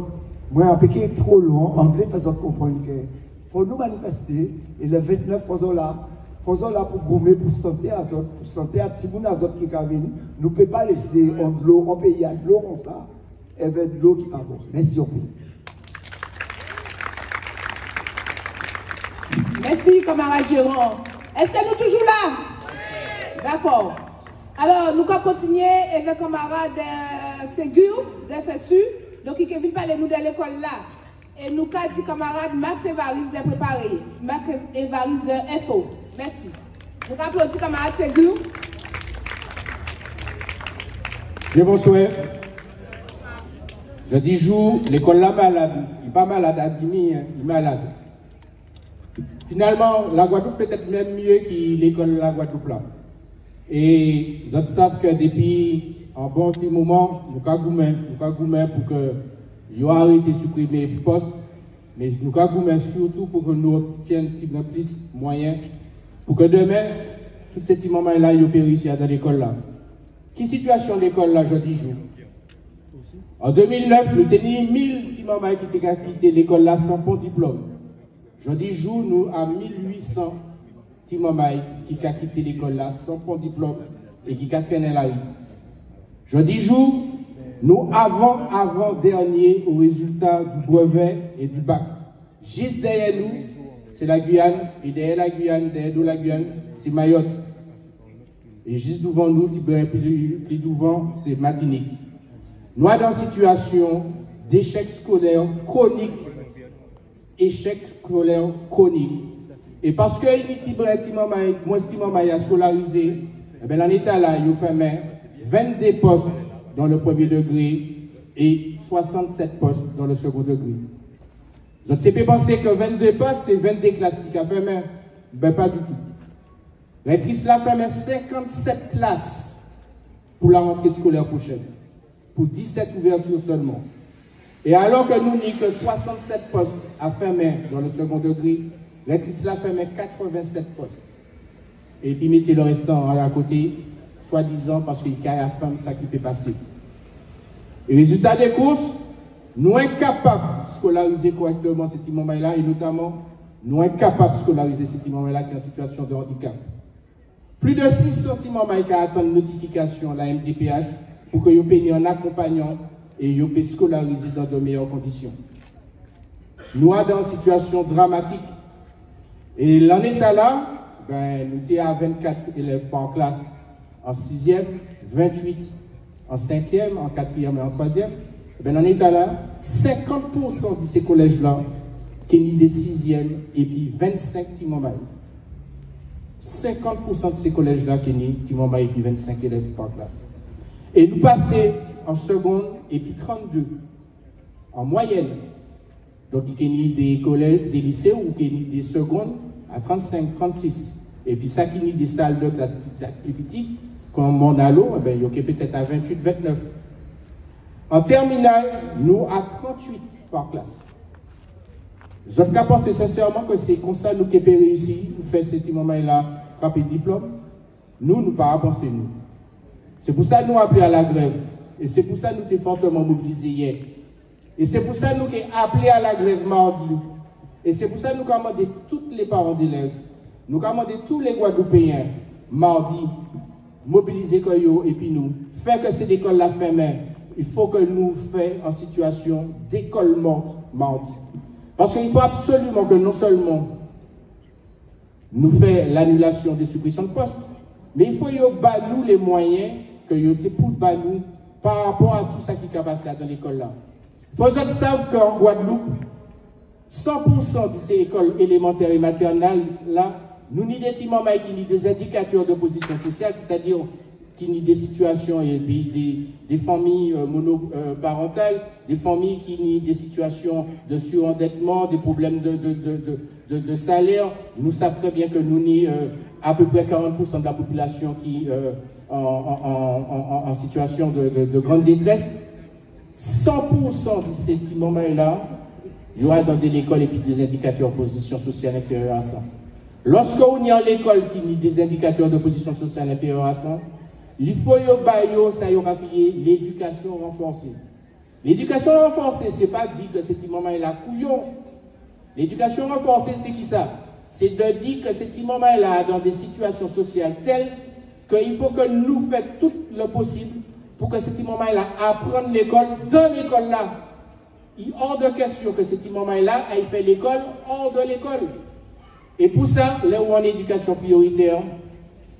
moi, un piqué trop long, en plus, faisons comprendre qu'il faut nous manifester, et les 29 faisons là pour gommer, pour santé à autres, pour santé à tout le monde qui viennent. Nous ne pouvons pas laisser de l'eau, on paye de l'eau comme ça, et avec de l'eau qui n'est pas bon. Merci, on peut. Merci, camarade Jérôme. Est-ce que nous toujours là? D'accord. Alors, nous allons continuer avec le camarade Ségur, de FSU. Donc, il vient parler nous de l'école là. Et nous avons dit camarade Max Évariste de préparer. Max Évariste de FO. Merci. Nous applaudissons camarade Ségur. Bien bonsoir. Je dis jour, l'école là malade. Il n'est pas malade à Dimi, hein. Il est malade. Finalement, la Guadeloupe peut-être même mieux que l'école de la Guadeloupe là. Et vous savez que depuis un bon petit moment, nous avons goumé pour que nous arrêtions de supprimer les postes, mais nous avons goumé surtout pour que nous obtenions plus de moyens pour que demain, tous ces petits moments là, ils périssent dans l'école là. Quelle situation l'école là, je dis jour? En 2009, nous tenions 1000 petits mamans qui ont quitté l'école là sans bon diplôme. Je dis jour, nous avons 1800 petits mamans qui ont quitté l'école là sans bon diplôme et qui ont traîné la rue. Je dis jour, nous avant dernier au résultat du brevet et du bac. Juste derrière nous, c'est la Guyane, et derrière la Guyane, derrière nous la Guyane, c'est Mayotte. Et juste devant nous, plus devant, c'est Martinique. Nous sommes dans une situation d'échec scolaire chronique. Échec scolaire chronique. Et parce que moi, je suis scolarisé, dans l'état là, il y a 22 postes dans le premier degré et 67 postes dans le second degré. Vous avez pensé que 22 postes, c'est 22 classes qui ont fermé. Ben pas du tout. Rectrice l'a fermé 57 classes pour la rentrée scolaire prochaine. Pour 17 ouvertures seulement. Et alors que nous n'avons que 67 postes à fermer dans le second degré, rectrice l'a fermé 87 postes. Et puis mettez le restant à côté, soi-disant parce qu'il y a attendre ça qui peut passer. Et résultat des courses, nous sommes incapables de scolariser correctement ces petits moments-là, et notamment, nous sommes incapables de scolariser ces petits moments-là qui sont en situation de handicap. Plus de 600 petits moments qui attendent une notification de la MDPH pour que vous puissiez en accompagnant et vous puissiez scolariser dans de meilleures conditions. Nous sommes dans une situation dramatique. Et l'en état là, nous sommes à 24 élèves par classe en 6e, 28 en 5e, en 4e et en 3e. En état là, 50% de ces collèges-là, qui sont des 6e et puis 25 petits moments. 50% de ces collèges-là, qui sont des petits moments et puis 25 élèves par classe. Et nous passons en seconde et puis 32 en moyenne. Donc, il y a des collèges, des lycées ou des secondes à 35, 36. Et puis, ça qui est des salles de classe plus petites, comme Monalo, il y a peut-être à 28, 29. En terminale, nous à 38 par classe. Je ne pense sincèrement que c'est comme ça nous qui avons réussi à faire ce petit moment-là, frapper le diplôme. Nous ne pas penser nous. C'est pour ça que nous avons appelé à la grève. Et c'est pour ça que nous sommes fortement mobilisés hier. Et c'est pour ça que nous avons appelé à la grève mardi. Et c'est pour ça que nous avons demandé tous les parents d'élèves, nous avons demandé tous les Guadeloupéens, mardi, mobiliser Koyo et puis nous, faire que cette école la ferme. Il faut que nous fassions en situation d'école morte mardi. Parce qu'il faut absolument que non seulement nous fassions l'annulation des suppressions de postes, mais il faut que nous les moyens que nous pour nous par rapport à tout ça qui est passé dans l'école là. Il faut que vous sachiez qu'en Guadeloupe, 100% de ces écoles élémentaires et maternelles là, nous n'y des petits mamans qui n'y des indicateurs de position sociale, c'est-à-dire qui n'y des situations et des familles monoparentales, des familles qui n'y des situations de surendettement, des problèmes de salaire. Nous savons très bien que nous n'y à peu près 40% de la population qui en situation de grande détresse. 100% de ces petits moments-là, il y aura dans l'école et puis des indicateurs de position sociale inférieure à 100. Lorsqu'on est en l'école qui a des indicateurs de position sociale inférieure à 100, il faut que l'éducation renforcée. L'éducation renforcée, ce n'est pas dire que ce petit moment-là couillon. L'éducation renforcée, c'est qui ça? C'est de dire que ce petit moment-là, dans des situations sociales telles qu'il faut que nous fassions tout le possible pour que ce petit moment-là apprenne l'école dans l'école-là. Il est hors de question que ce petit moment-là aille faire l'école hors de l'école. Et pour ça, là où en éducation prioritaire,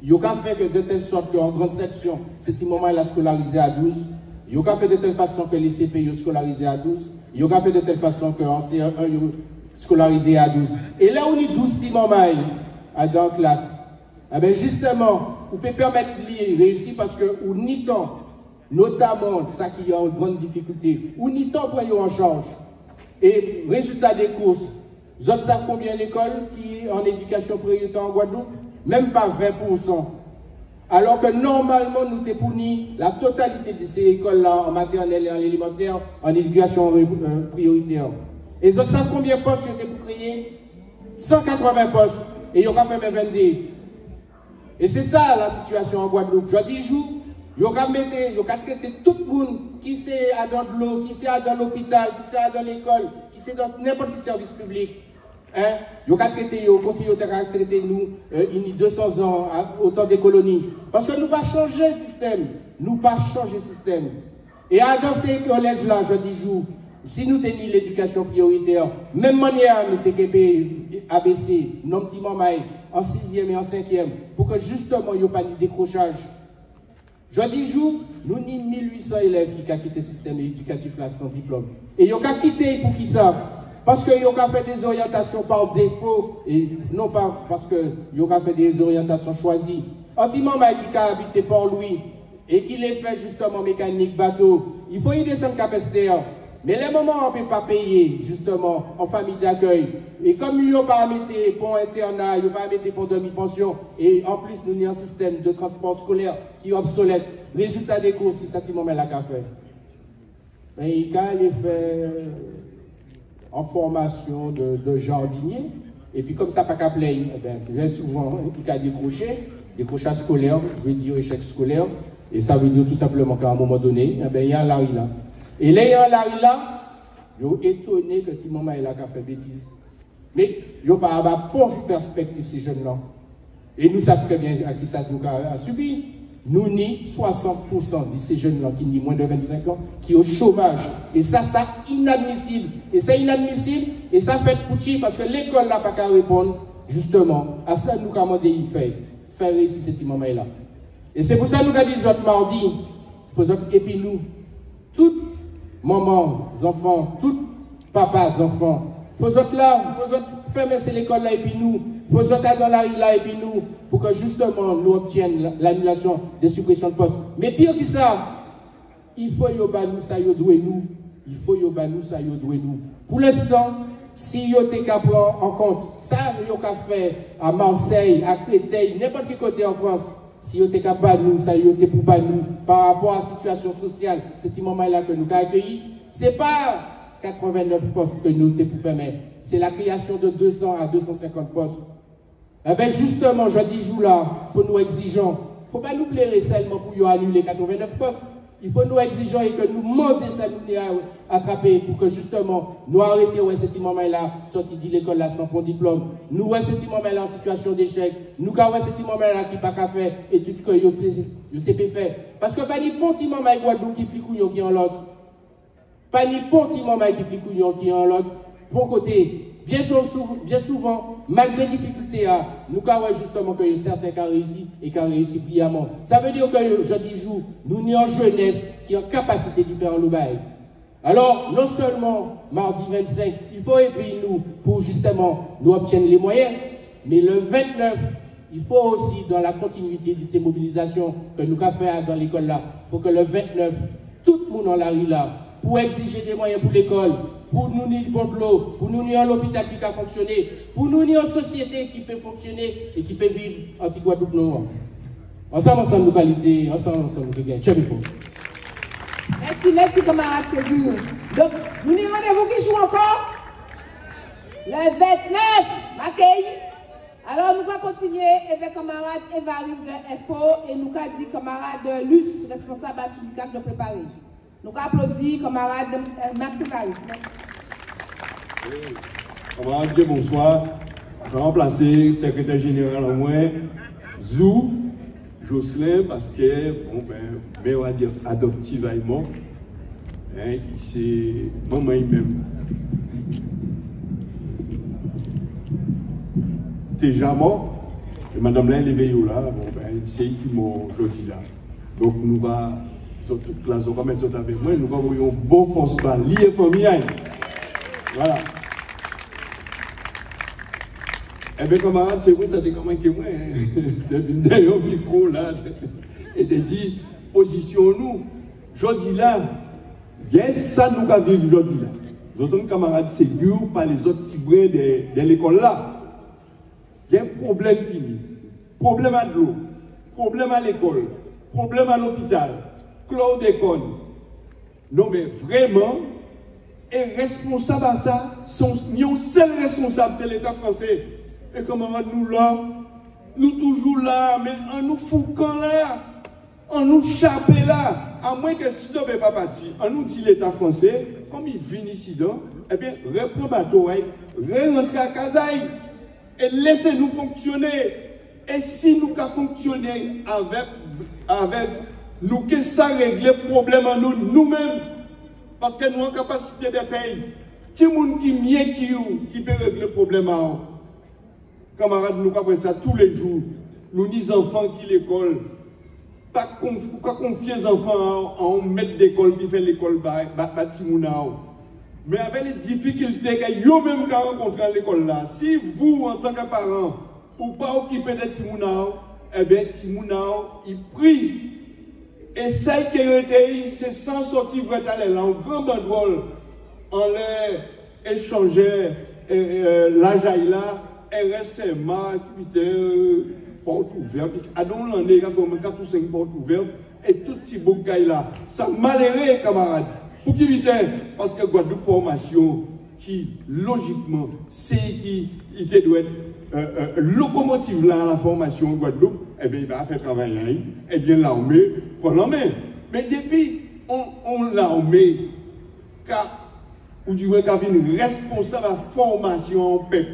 il y a fait de telle sorte qu'en grande section, ce petit moment-là scolarisé à 12. Il y a fait de telle façon que les CP sont scolarisés à 12. Il y a fait de telle façon qu'en CE1, scolarisé à 12. Et là où il y a 12 petits moments dans la classe, eh bien justement, vous pouvez permettre de réussir parce que ou ni temps, notamment ça qui est en grande difficulté, ou ni temps pour en charge. Et résultat des courses, vous savez combien l'école qui est en éducation prioritaire en Guadeloupe? Même pas 20%. Alors que normalement, nous t'es puni la totalité de ces écoles-là, en maternelle et en élémentaire, en éducation prioritaire. Et vous savez combien de postes ont été pour créer? 180 postes. Et il y aura fait 22. Et c'est ça la situation en Guadeloupe. Je dis, il y aura traité tout le monde qui c'est dans l'eau, qui c'est dans l'hôpital, qui c'est dans l'école, qui c'est dans n'importe quel service public. Hein? Il y aura traité, il conseil aura traité nous, il y a 200 ans, autant des colonies. Parce que nous pas changer le système. Nous pas changer le système. Et dans ces collèges-là, je dis, si nous tenions l'éducation prioritaire, même manière, nous t'équipons ABC, non petit mamaï, en 6e et en 5e, pour que justement, il n'y ait pas de décrochage. Je dis, nous avons 1800 élèves qui ont quitté le système éducatif là sans diplôme. Et ils ont quitté pour qui ça? Parce qu'ils ont fait des orientations par défaut, et non pas parce qu'ils ont fait des orientations choisies. Anti-mamaï qui a habité Port-Louis, et qui les fait justement mécanique, bateau, il faut y descendre capacitaire. Mais les moments où on ne peut pas payer, justement, en famille d'accueil, et comme ils n'ont pas mis pour internat, ils n'ont pas mis pour demi-pension, et en plus, nous avons un système de transport scolaire qui est obsolète, résultat des courses, qui s'attiment à la café. Mais il a fait en formation de jardinier, et puis comme ça, pas qu'à plaire, bien souvent, il a décrochage scolaire, veut dire échec scolaire, et ça veut dire tout simplement qu'à un moment donné, il y a un lari là. Et là, ils sont étonnés que Timoma est là qui a fait bêtise. Mais ils n'ont pas de perspective, ces jeunes-là. Et nous savons très bien à qui ça nous a subi. Nous, ni 60% de ces jeunes-là qui ont moins de 25 ans, qui sont au chômage. Et ça, c'est inadmissible. Et c'est inadmissible, et ça fait pouchi parce que l'école n'a pas qu'à répondre, justement, à ça nous avons demandé de faire réussir ce Timoma là. Et c'est pour ça que nous avons dit, autres mardi, il faut et puis nous, toutes mamans, enfants, tous papas, enfants, il faut autres là, il faut autres fermer l'école là et puis nous, il faut autres dans la rue là et puis nous, pour que justement nous obtiennent l'annulation des suppressions de postes. Mais pire que ça, il faut que nous ça doué nous, il faut que nous ça doué nous. Pour l'instant, si vous avez prendre en compte ça, vous avez fait à Marseille, à Créteil, n'importe quel côté en France. Si vous êtes capable, nous, ça y est pour nous, par rapport à la situation sociale, ce petit moment-là que nous avons accueilli, ce n'est pas 89 postes que nous avons pour faire, c'est la création de 200 à 250 postes. Eh bien, justement, je dis, là, il faut nous exigeants. Il ne faut pas nous plaire seulement pour annuler 89 postes. Il faut nous exigeants et que nous monter ça, nous attraper pour que justement, nous arrêtions ce petit moment-là, sorti de l'école là sans bon diplôme. Nous voyons ce petit moment-là en situation d'échec. Nous voyons ce petit moment-là qui n'a pas qu'à faire et tout ce que vous savez faire. Parce que pas ni bon petit moment Guadeloupe qui plie couillon qui en l'autre. Pas ni bon petit moment qui plie couillon qui en l'autre. Bon côté. Bien souvent, malgré les difficultés, nous avons justement que certains qui ont réussi et qui ont réussi brillamment. Ça veut dire que je dis nous avons une jeunesse qui a une capacité de faire un loubaï. Alors, non seulement mardi 25, il faut aider nous pour justement nous obtenir les moyens, mais le 29, il faut aussi, dans la continuité de ces mobilisations que nous avons fait dans l'école là, il faut que le 29, tout le monde dans la rue là, pour exiger des moyens pour l'école, pour nous nier bon de l'eau, pour nous nier l'hôpital qui a fonctionné, pour nous nier une société qui peut fonctionner et qui peut vivre anti-Guadeloupe noire. Ensemble, nous qualité, ensemble, nous gagnons. Ciao, Merci, camarade Ségur. Donc, nous avons rendez-vous qui joue encore le 29, Mackay. Alors, nous allons continuer avec camarade Évariste de FO et nous allons dire camarade Luce, responsable à syndicat de préparer. Nous applaudissons camarade Max Évariste. Camarade, bonsoir. Je vais remplacer le secrétaire général en moins, Zou, Jocelyn, parce que, bon, ben, on va dire adoptivement, hein, c'est maman même. Déjà mort, et madame là, elle est veillée là, bon, ben, c'est qui m'a aujourd'hui là. Donc, nous va. Toute classe, on va mettre ça avec moi, nous allons avoir un bon poste lié famille. Voilà. Eh bien, camarades, c'est vous, ça dit comment que moi, derrière le micro là, et de dire, positionnons-nous. je dis là, bien ça nous avons vécu aujourd'hui là. Nous autres camarades ségur par les autres petits brins de l'école là. Il y a un problème fini. Problème à l'eau, problème à l'école, problème à l'hôpital, chlordécone. Non mais vraiment, et responsable à ça, nous seul responsable, c'est l'État français. Et camarades nous là, nous toujours là, mais on nous foucant là, on nous chape là, à moins que si on ne veut pas partir, on nous dit l'État français, comme il vient ici, eh bien, reprend bateau, rentre à Kazaï, et laissez-nous fonctionner. Et si nous avons fonctionné avec nous, que ça règle le problème en nous-mêmes, parce que nous avons capacité de faire, qui est mieux qui peut régler le problème en nous. Camarades, nous avons ça tous les jours. Nous, les enfants qui l'école, pas confier les enfants en maître d'école qui fait l'école bâtiment. Mais avec les difficultés que vous-même rencontrez à l'école là, si vous, en tant que parent, ou pas occupé de Timounao, eh bien, Timounao, il prie. Et ça qui est c'est sans sortir pour aller là, en grand bandrole, en les échanger, la jaïla, RSMA, porte ouverte, à donc l'année, il y a comme 4 ou 5 portes ouvertes, et tout petit boucaille là. Ça malheureux, camarades. Pour qui vite, parce que Guadeloupe formation, qui, logiquement, c'est qui, il doit être locomotive là, la formation en Guadeloupe, eh bien, il va faire travailler, eh bien, l'armée, prend l'armée. Mais depuis, on l'armée, ou du moins, qu'il y a une responsable à formation en paix.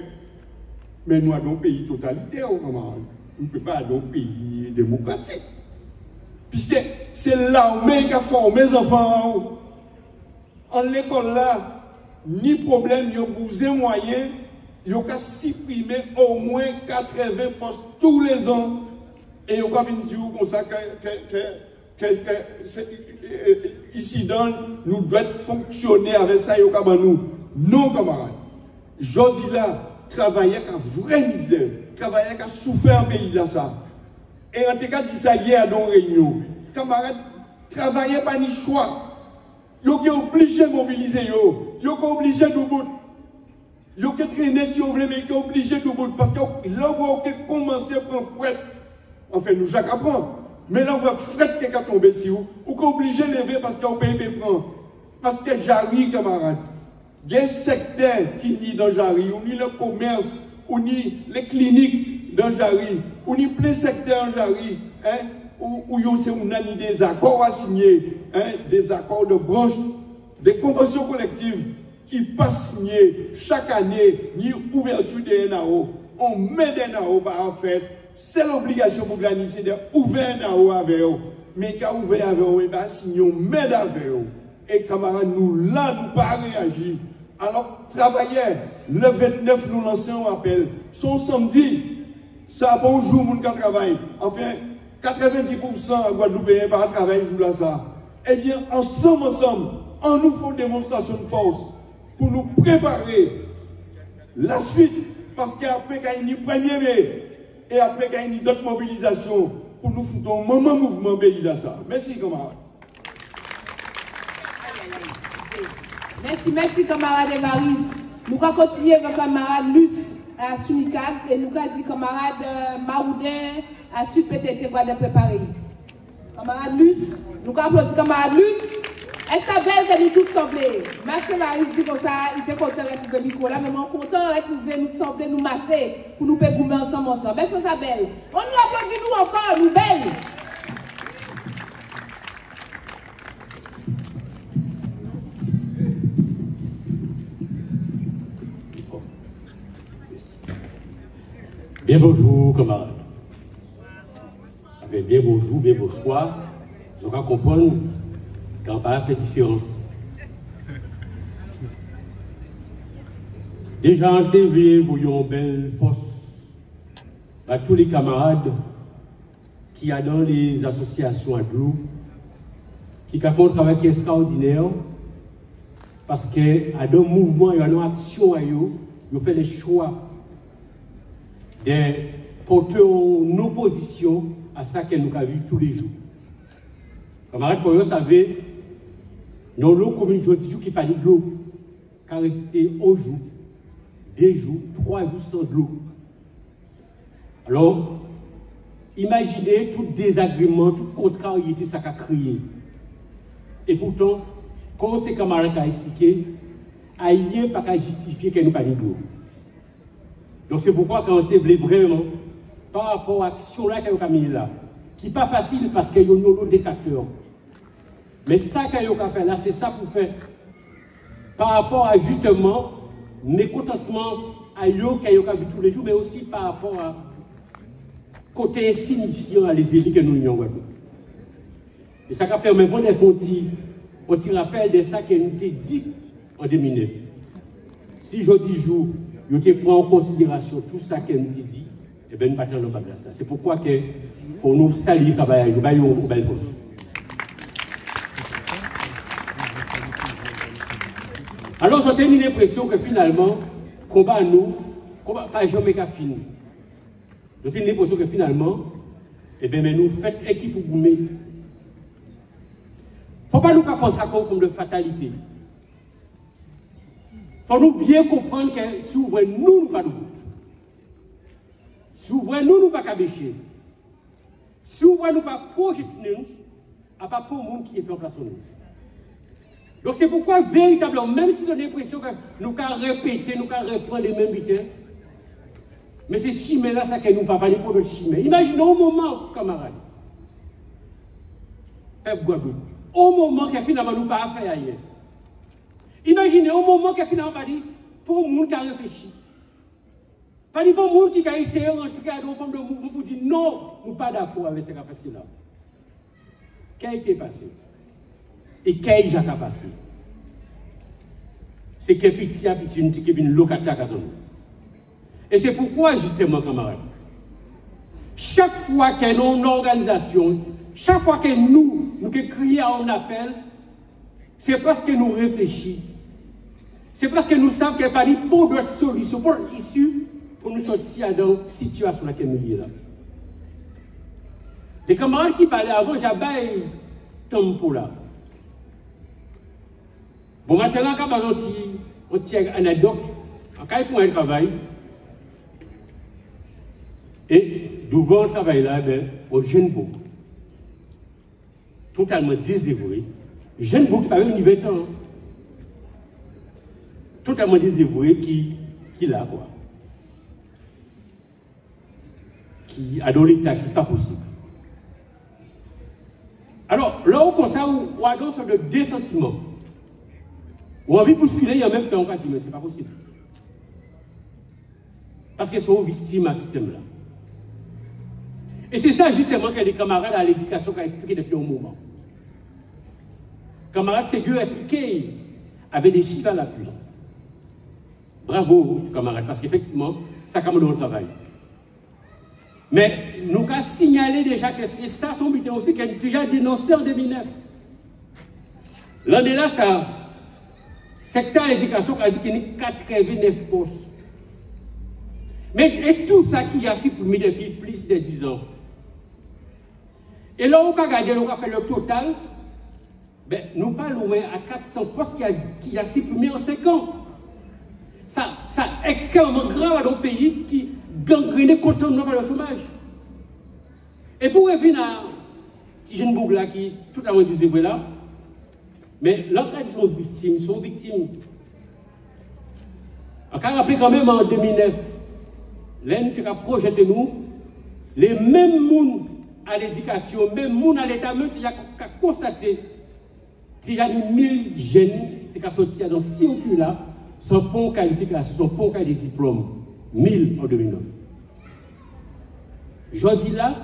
Mais nous avons un pays totalitaire, camarades. Nous ne pouvons pas avoir un pays démocratique. Puisque c'est l'armée qui a formé les enfants en l'école là, ni problème, il y a besoin de moyens, il y a supprimer au moins 80 postes tous les ans. Et il y a dire comme ça que ici dans nous devons fonctionner avec ça, il y a nous. Non, camarades. Je dis là, travailler avec une vraie misère, travailler avec un souffert en pays là ça. Et en tout cas, dit ça hier dans une réunion. Camarades, travailler pas ni choix. Vous êtes obligé de mobiliser, vous êtes obligé de bout. Vous êtes traîné si vous voulez, mais vous êtes obligé de bout. Parce que là, vous avez commencé à prendre fret. Enfin, nous, chaque apprend. Mais là, vous avez fret qui est tombé sur vous. Vous êtes obligé de lever parce que vous payez mes prendre. Parce que j'arrive, camarades. Il y a un secteur qui nie dans Jarry, on nie le commerce, on nie les cliniques dans Jarry, on nie plein secteur dans Jarry, hein, où on a des accords à signer, hein, des accords de branche, des conventions collectives qui passent signer chaque année, ni ouverture des NAO. On met des NAO par fait, c'est l'obligation pour l'année, d'ouvrir un NAO avec eux. Mais quand on ouvert avec eux, on signer, on met avec eux. Et camarades, nous là, nous pas réagir. Alors, travailler, le 29, nous lançons un appel. Son samedi, ça bonjour, mon qui travaille. Enfin, 90% à Guadeloupe par travail, joue là ça. Eh bien, ensemble, on nous fait une démonstration de force pour nous préparer la suite. Parce qu'après, quand il y a une première mai, et après, quand il y a d'autres mobilisations, pour nous foutre un moment mouvement pays là ça. Merci, camarades. Merci, camarade Evaris. Nous allons continuer avec camarade Luce à Sunicag et nous allons dire camarade Maoudin à Supétété de préparer. Camarade Luce, nous allons applaudir camarade Luce. Elle s'appelle que nous tous semblés. Merci Marie dit comme ça, il était content de retrouver le micro là, mais on est content de retrouver nous sembler, nous masser pour nous faire goumer ensemble. Merci Isabelle. On nous applaudit nous encore, nous belles. Bien bonjour, camarades. Bien bonjour, bien bonsoir. Je vais comprendre quand pas fait différence. Déjà en TV, vous avez une belle force à tous les camarades qui sont dans les associations à Glou, qui font un travail extraordinaire parce que dans le mouvement, il y a une action à eux, ils fait les choix de porter en opposition à ça que nous avons vu tous les jours. Camarades, vous savez, Dans l'eau commune, je dis qui parle de l'eau, qui a resté un jour, 2 jours, 3 jours sans de l'eau. Alors, imaginez tout désagrément, toute contrariété, ça a créé. Et pourtant, comme ces camarades ont expliqué, il n'y a pas qu'à justifier qu'elle nous pas de l'eau. Donc c'est pourquoi quand on te voulait vraiment, par rapport à l'action là qu'elle a mis là, qui n'est pas facile parce qu'il y a un détracteur. Mais ça qu'elle a fait là, c'est ça pour faire. Par rapport à justement, mécontentement à yo qu'elle a vu tous les jours, mais aussi par rapport à côté insignifiant à les élites que nous y avons. Et ça permet de faire un petit rappel de ça qu'elle nous a dit en 2009. Si je dis jour, je te prends en considération tout ça qu'elle nous a dit, et bien nous ne partons pas de ça. C'est pourquoi il faut nous saluer le travail, nous baillons au bel poste. Alors j'ai eu l'impression que finalement, combat nous, combat pas jamais qu'à finir. J'ai eu l'impression que finalement, eh bien, nous faisons équipe pour goumer. Il ne faut pas nous penser ça comme forme de fatalité. Il faut nous bien comprendre que si nous voulons nous pas de route. Si nous voulons nous pas cabécher. Si nous voulons nous pas projeter nous, à pas pour le monde qui est en place en nous. Donc c'est pourquoi véritablement, même si on a l'impression que nous avons répété, nous avons reprendre les mêmes butins, mais c'est chimé là, ça que nous ne parlons pas pour d'autres chimés. Imaginez au moment, camarades, Pep Guadeloupe, au moment que finalement nous pas faire ailleurs. Imaginez au moment que finalement pas dit pour le monde qui a réfléchi. Pas dit pour le monde qui a essayé de rentrer dans une forme de mouvement pour dire non, nous ne sommes pas d'accord avec ce qui a passé là. Qu'est-ce qui est passé? Et qu'est-ce qui a passé? C'est que petit à petit, nous avons une locataire à nous. Et c'est pourquoi, justement, camarades, chaque fois qu'il y a une organisation, chaque fois que nous crions à un appel, c'est parce que nous réfléchissons. C'est parce que nous savons qu'il n'y a pas d'autres solutions, pour l'issue, pour nous sortir dans la situation dans laquelle nous sommes là. Les camarades qui parlaient avant, j'avais un temps là. Bon, maintenant, quand on tient une anecdote, quand il prend un travail, et devant le travail là, au jeune bouc, totalement désœuvré, jeune bouc qui n'a même 20 ans, totalement désœuvré, qui l'a quoi, qui a dans l'état qui n'est pas possible. Alors, là où on a une sorte de désentiment, ou envie de bousculer et en même temps on va dire mais c'est pas possible. Parce qu'elles sont victimes à ce système-là. Et c'est ça justement que les camarades à l'éducation ont expliqué depuis un moment. Camarades, c'est Dieu expliqué avec des chiffres à l'appui. Bravo, camarades, parce qu'effectivement, ça comme dans le travail. Mais nous avons signalé déjà que c'est ça son but aussi, qu'elle a déjà dénoncé en 2009. L'année là, ça. Secteur de l'éducation a dit qu'il y a 89 postes. Mais et tout ça qui a supprimé depuis plus de 10 ans. Et là, on a regardé, on a fait le total. Ben, nous parlons à 400 postes qui a supprimé en 5 ans. Ça extrêmement grave dans le pays qui gangrène continuellement par le chômage. Et pour revenir à petit jeune bourg là qui tout à l'heure disait là, mais là, ils sont victimes. On a rappelé quand même en 2009, l'un qui a projeté nous, les mêmes mondes à l'éducation, même monde à l'État, même qui a constaté qu'il y a 1000 jeunes qui sont sortis dans ce circuit-là, sans point de qualification, sans point de diplôme. 1000 en 2009. Je dis là,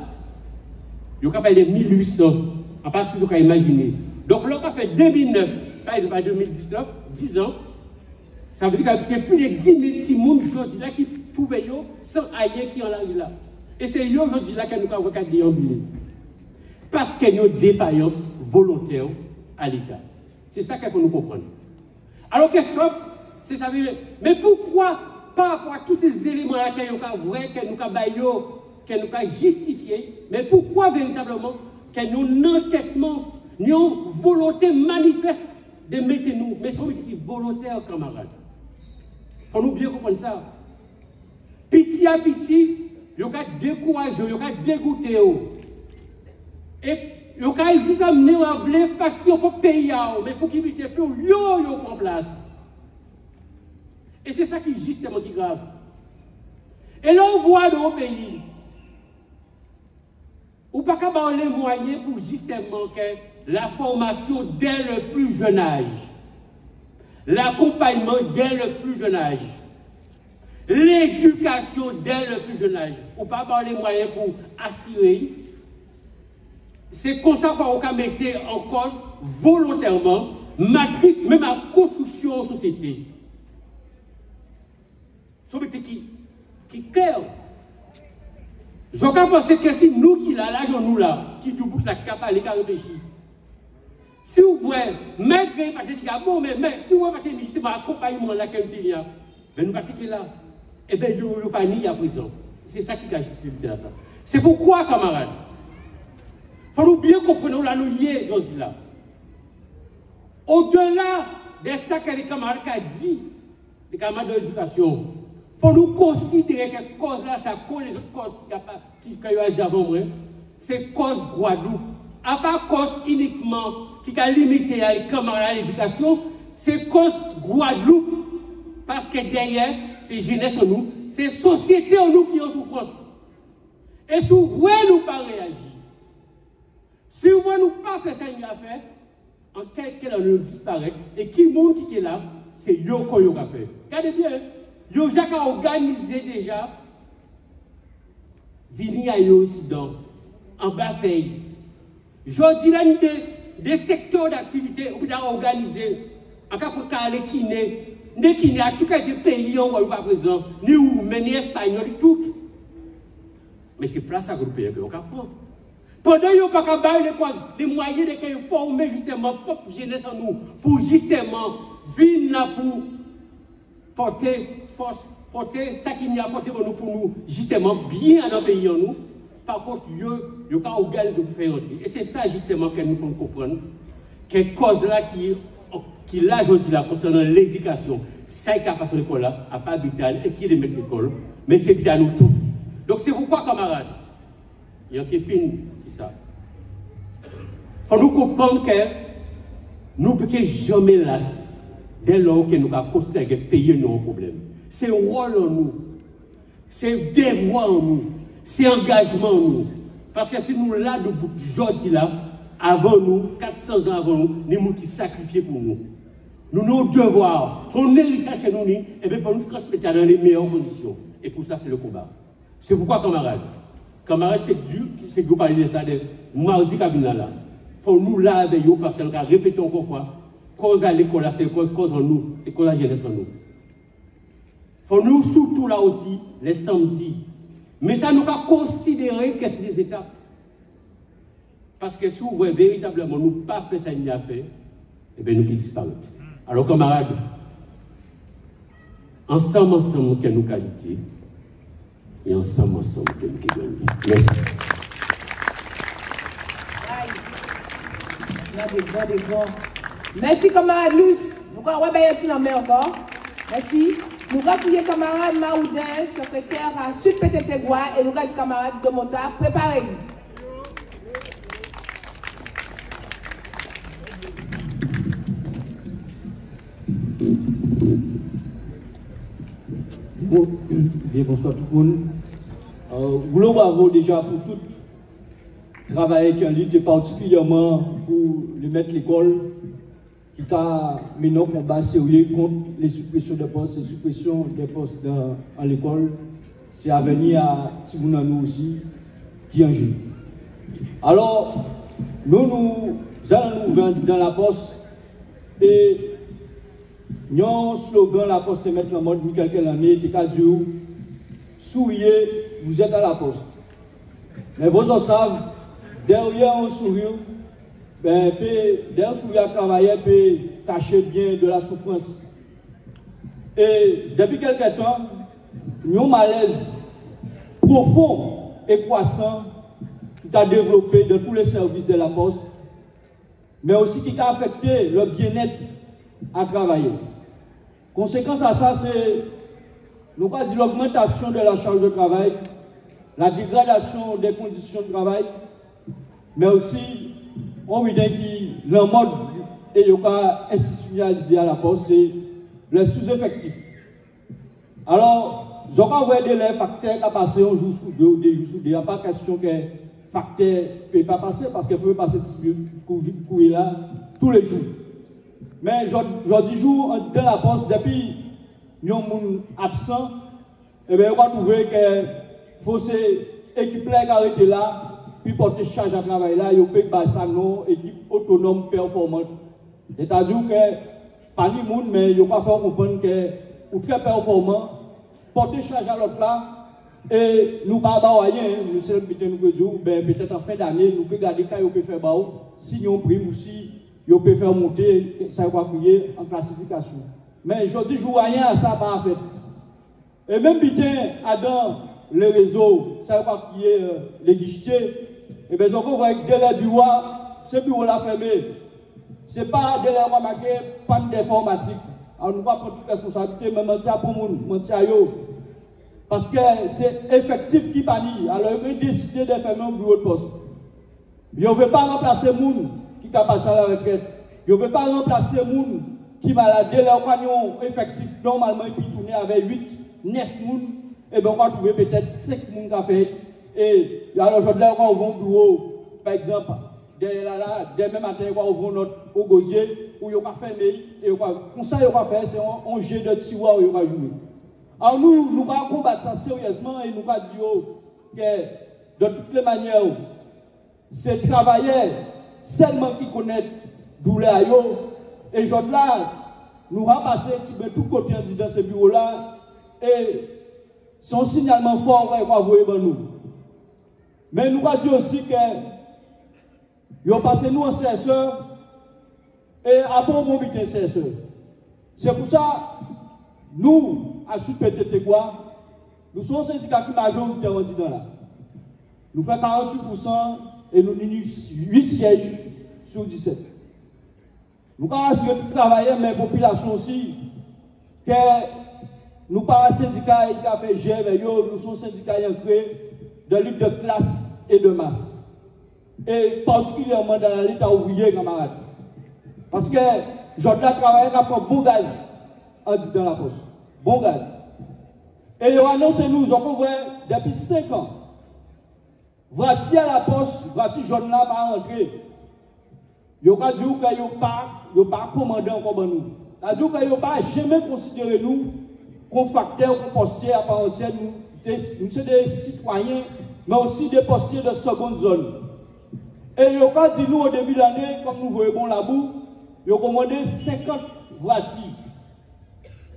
il y a parlé de 1800, à partir de ce qu'on a imaginé. Donc, là, on a fait 2009, par exemple, à 2019, 10 ans, ça veut dire qu'il y a plus de 10 000 petits monde aujourd'hui là qui trouvent sans ailleurs qui en arrive là. Et c'est aujourd'hui là que nous avons déambulé. Parce qu'il y a une défaillance volontaire à l'État. C'est ça qu'il faut nous comprendre. Alors, question, c'est ça. Mais pourquoi, par rapport à tous ces éléments-là que nous avons vrai, que nous avons justifié, mais pourquoi véritablement que nous avons un entêtement, une volonté manifeste de mettre nous, mais sont volontaires, camarades. Il faut nous bien comprendre ça. Petit à petit, il y a découragé, il y a dégoûté. Et il y a juste amené à vouloir partir pour payer, mais pour qu'il y ait plus en place. Et c'est ça qui est justement qui grave. Et là, on voit dans le pays, ou pas qu'à avoir les moyens pour justement que la formation dès le plus jeune âge, l'accompagnement dès le plus jeune âge, l'éducation dès le plus jeune âge, ou pas avoir les moyens pour assurer. C'est comme ça qu'on va mettre en cause volontairement, matrice, même la construction en société. C'est qui clair. Je pense que si nous qui là, nous là, qui du bout de la capacité, qui réfléchit. Si vous voyez, malgré parce que bon, mais si vous avez justement accompagnement là, ben nous partons là. Eh bien, nous ne pas ni à présent. C'est ça qui a justifié ça. C'est pourquoi, camarades, il faut nous bien comprendre là, nous y est, là. Au-delà de ça que les camarades ont dit, les camarades de l'éducation, il faut nous considérer que cette cause-là, c'est à cause des autres causes qui ont dit avant moi, c'est cause Guadeloupe. À part cause uniquement qui a limité à les camarades à l'éducation, c'est cause Guadeloupe. Parce que derrière, c'est jeunesse en nous, c'est société en nous qui est en souffrance. Et si vous voulez nous pas réagir, si vous voulez nous pas faire ça, il a fait, en quelqu'un nous disparaît, et qui monte qui est là, c'est Yoko Yoga fait. Regardez bien, Yoga a organisé déjà, venir à Occident, en bas feuille. Je dis là, des secteurs d'activité, on peut organiser, en cas pour aller kiné, dès qu'il y a tout cas des pays où on pas présent, ni où, mais ni espagnol, tout. Mais c'est place à grouper qu'on prend. Pendant qu'il n'y a pas les moyens de former justement peuple jeunesse en nous, pour justement venir là pour porter force, porter ça qu'il y a porté pour nous, justement bien dans le pays en nous. Par contre, il y a un organisme pour faire entrer. Et c'est ça justement que nous faut comprendre. Quelle cause là qui là, je dis là, concernant l'éducation, ça qui a passé l'école là, à pas habiter et qui les met l'école, mais c'est à nous tous. Donc c'est pourquoi, camarades, il y a qui finit, c'est ça. Il faut nous comprendre que nous ne pouvons jamais là, dès lors que nous avons considéré que payer nos problèmes. C'est rôle en nous, c'est devoir en nous, c'est engagement en nous. Parce que si nous là, aujourd'hui là, avant nous, 400 ans avant nous, nous qui sacrifiés pour nous. Nous nos devoirs, son héritage que nous avons, et bien pour nous transmettre dans les meilleures conditions. Et pour ça, c'est le combat. C'est pourquoi, camarades, c'est dur, c'est que vous parlez de ça, de mardi cabine là. Pour nous là, avec vous, parce qu'on a répété encore fois, cause à l'école, c'est cause en nous, c'est cause à la jeunesse en nous. Pour nous, surtout là aussi, les samedis. Mais ça, nous avons considéré que c'est des étapes. Parce que si vous voyez véritablement, nous pas fait ça, il y a fait, et bien nous qui disparaissons. Alors, camarades, ensemble, que nous qualités, et ensemble, que nous gagnons. Merci. Merci, camarade Luce. Nous allons remercier la main encore. Merci. Nous rappelons camarade Maoudin, secrétaire à Sud-Pététégois, et nous allons camarade de Monta. Préparez-vous. Bien, bonsoir tout le monde. Nous bravo déjà pour tout le travail qui a lieu, particulièrement pour le maître l'école qui a mené un combat sérieux contre les suppressions de postes, les suppressions des postes dans l'école. C'est à venir à Tibounanou aussi qui est en jeu. Alors, nous allons nous vendre dans la poste et nous slogan la poste mettre la mode depuis quelques années, qui a dit souriez, vous êtes à la poste. Mais vous en savez, derrière un sourire, derrière un sourire à travailler peut cacher bien de la souffrance. Et depuis quelques temps, nous avons un malaise profond et croissant qui a développé dans tous les services de la poste. mais aussi qui a affecté le bien-être à travailler. Conséquence à ça, c'est l'augmentation de la charge de travail, la dégradation des conditions de travail, mais aussi, on veut dire que le mode et le cas institutionnalisé à la poste, c'est le sous-effectif. Alors, je vais voir des facteurs qui passent un jour sous deux ou des jours sous deux. Il n'y a pas question que facteur ne peut pas passer parce qu'il faut passer courir là tous les jours. Mais je dis jour, on dit dans la poste, depuis nous sommes absents, et bien on va trouver que faut équipe qui arrêter là, puis porter charge à travail là, il peut passer ça non, équipe autonome performante. C'est-à-dire que pas ni monde, mais il va faire comprendre que ou très performant, porter charge à l'autre là, et nous ne pouvons pas rien, nous sommes peut-être en fin d'année, nous pouvons regarder quand on peut faire si nous prime ou si on peut faire monter, ça va crier en classification. Mais je dis, je vois rien, ça pas fait. Et même dans les réseaux, ça va crier les guichetiers, et bien on voit que dès les bureaux, ce bureau-là fermé. Ce n'est pas dès les marqué panne d'informatique. Alors nous ne pouvons pas prendre toute responsabilité, mais mentir pour nous, mentir à eux. Parce que c'est effectif qui panie. Alors ils ont décidé de fermer un bureau de poste. Ils ne veulent pas remplacer les gens qui sont partis à la retraite. Ils ne veulent pas remplacer les gens qui sont malades. Dès leur compagnon effectif, normalement, ils peuvent tourner avec 8, 9 personnes. Et bien on va trouver peut-être 5 personnes qui ont fait. Et alors aujourd'hui, on va ouvrir un bureau, par exemple. Dès même matin, on va ouvrir notre au gosier, où on va fermer, et comme ça, on va faire, c'est un jeu de tiroir où on va jouer. Alors nous allons combattre ça sérieusement et nous allons dire que de toutes les manières, c'est travailler seulement qui connaît douleur. Et aujourd'hui, nous allons passer de tous côtés dans ce bureau-là, et son signalement fort qu'on va voir nous. Mais nous allons dire aussi que ils ont passé nous en CSE et après on va inviter CSE. C'est pour ça, nous, à Sud-PTT, nous sommes un syndicat qui majoritaire en disant là. Nous faisons 48% et nous avons 8 sièges sur 17. Nous avons assuré tout travailler, mais la population aussi, que nous pas un syndicat qui a fait gérer, nous sommes un syndicat ancré de lutte de classe et de masse. Et particulièrement dans la lutte ouvrière, camarades. Parce que je dois travailler avec bon gaz en dit dans la poste. Bon gaz. Et ils ont annoncé nous, depuis 5 ans, voici à la poste, voici jaune là pas rentrer. Ils ont dit qu'ils n'ont pas commandé encore nous. C'est-à-dire qu'ils n'ont pas jamais considéré nous comme facteur, comme postier à part entière. Nous sommes des citoyens, mais aussi des postiers de seconde zone. Et ils ont dit nous au début de l'année, comme nous voyons la boue, ils ont commandé 50 voitures.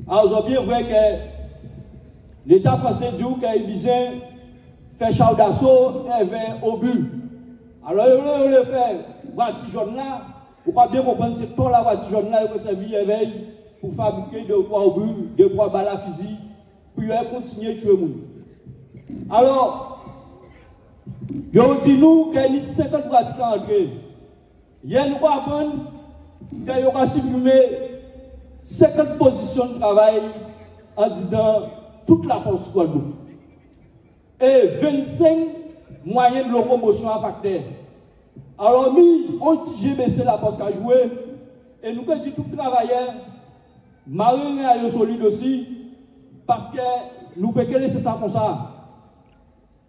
Alors, ils ont bien vu que l'État français dit qu'il a besoin de faire char d'assaut et au but. Alors, ils ont fait voiture jaune là, pour pas bien comprendre que c'est pour la voiture jaune là qui servi pour fabriquer 2-3 obus, 2-3 balles à fusil, puis continuer à tuer les gens. Alors, ils ont dit nous qu'il y a 50 pratiques à entrer. Hier, nous allons apprendre qu'il y aura supprimé 50 positions de travail en disant toute la poste Guadeloupe. Et 25 moyens de locomotion à facteur. Alors, nous, on dit j'ai baissé la poste à jouer. Et nous avons dit tout travailleur, marine à solide aussi, parce que nous ne pouvons pas laisser ça comme ça.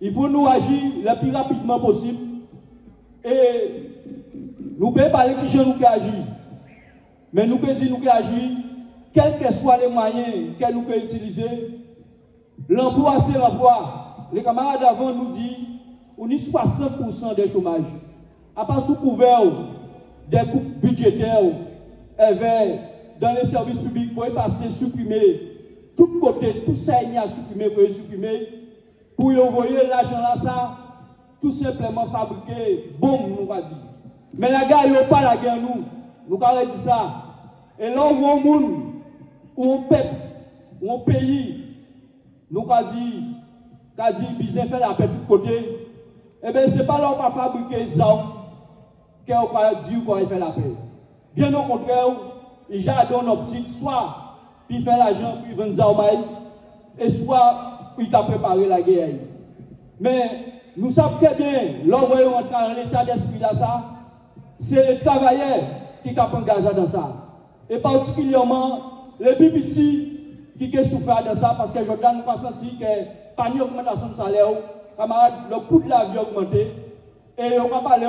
Il faut nous agir le plus rapidement possible. Et nous pouvons parler qui nous pouvons agir. Mais nous pouvons dire nous pouvons agir, quels que soient les moyens que nous pouvons utiliser. L'emploi, c'est l'emploi. Les camarades avant nous disent on y 60% des chômages. À part sous couvert des coupes budgétaires, dans les services publics, il faut passer, supprimer. Tout côté, tout ça, il y a supprimé, il faut supprimer. Pour y envoyer l'argent là, ça, tout simplement fabriquer, bombe, nous va dire. Mais la guerre, il n'y a pas la guerre, nous avons dit ça. Et là, où on monde, où on peuple, où on pays, nous avons dit, besoin faire la paix de tous côtés. Eh bien, ce n'est pas là qu'on va fabriquer des armes qu'on va dire qu'on va faire la paix. Bien au contraire, il y a une optique, soit il fait l'argent, puis il vend des armes, et soit il a préparé la guerre. Mais nous savons très bien, lorsqu'on entre dans l'état d'esprit là, ça, c'est le travailleur qui a pris Gaza dans ça. Et particulièrement les plus petits qui ont souffert de ça, parce que Jordan nous pas senti que pas une augmentation de salaire, camarade, le coût de la vie a augmenté, et on va parler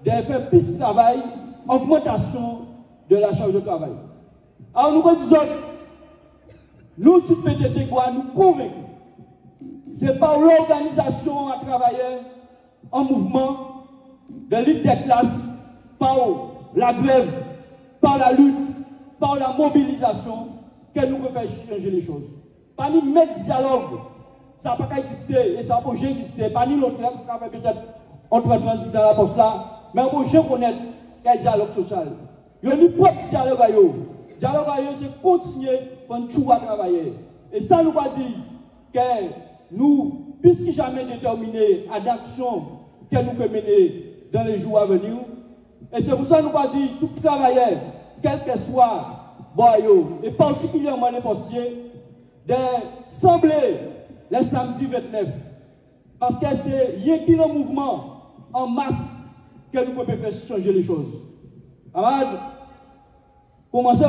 de faire plus de travail, augmentation de la charge de travail. Alors nous disons, nous, sous PTT, nous convaincus. C'est par l'organisation à travailler en mouvement de lutte des classes, par la grève, par la lutte, par la mobilisation, que nous pouvons faire changer les choses. Pas ni mettre dialogue, ça n'a pas existé et ça n'a pas existé. Pas ni l'autre qui a fait peut-être entre 30 dans la poste là, mais on peut connaître qu'il y a dialogue social. Il y a ni propre dialogue à eux. Dialogue à eux, c'est continuer à faire tout à travailler. Et ça nous va dire que nous, puisque jamais déterminés à l'action que nous pouvons mener dans les jours à venir, et c'est pour ça que nous va dire tout travailleur, quel que soit boyau, et particulièrement les postiers, de sembler le samedi 29. Parce que c'est rien qui le mouvement en masse que nous pouvons faire changer les choses. Alors, commencer,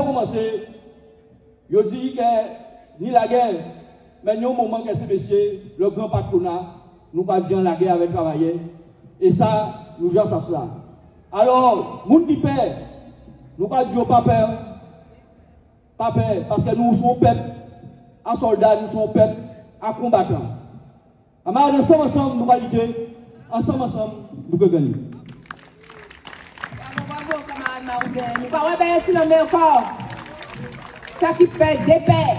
je dis que ni la guerre, mais il y a un moment que c'est messieurs, le grand patronat, nous pas dire la guerre avec travailler. Et ça, nous jouons ça. Alors, nous qui peur, nous pas dire pas peur. Pas peur, parce que nous sommes peuple, à soldats, nous sommes peuple, à combattants. Alors, ensemble, nous allons lutter. Ensemble, nous allons gagner. Bravo, camarade Maroudin. Nous allons remercier le encore. Ça qui fait des paix.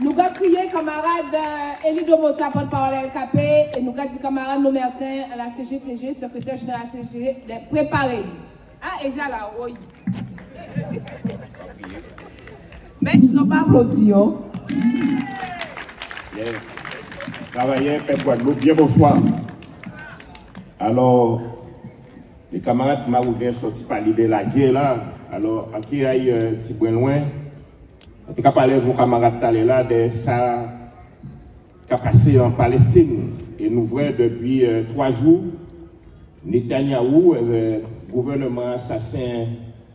Nous allons crier camarade Élie Domota, porte-parole LKP, et nous allons dire camarade Nomertin à la CGTG, secrétaire général de la CGT, de préparer. Ah, et déjà là, oui. Mais ils n'ont pas applaudi. Travailleurs, peuple Guadeloupe, bien bonsoir. Alors, les camarades maroudins sont partis de la guerre là. Alors, à qui aille un petit peu loin, en tout cas, parler vos camarades là de ça qui a passé en Palestine. Et nous voyons depuis 3 jours, Netanyahou, le gouvernement assassin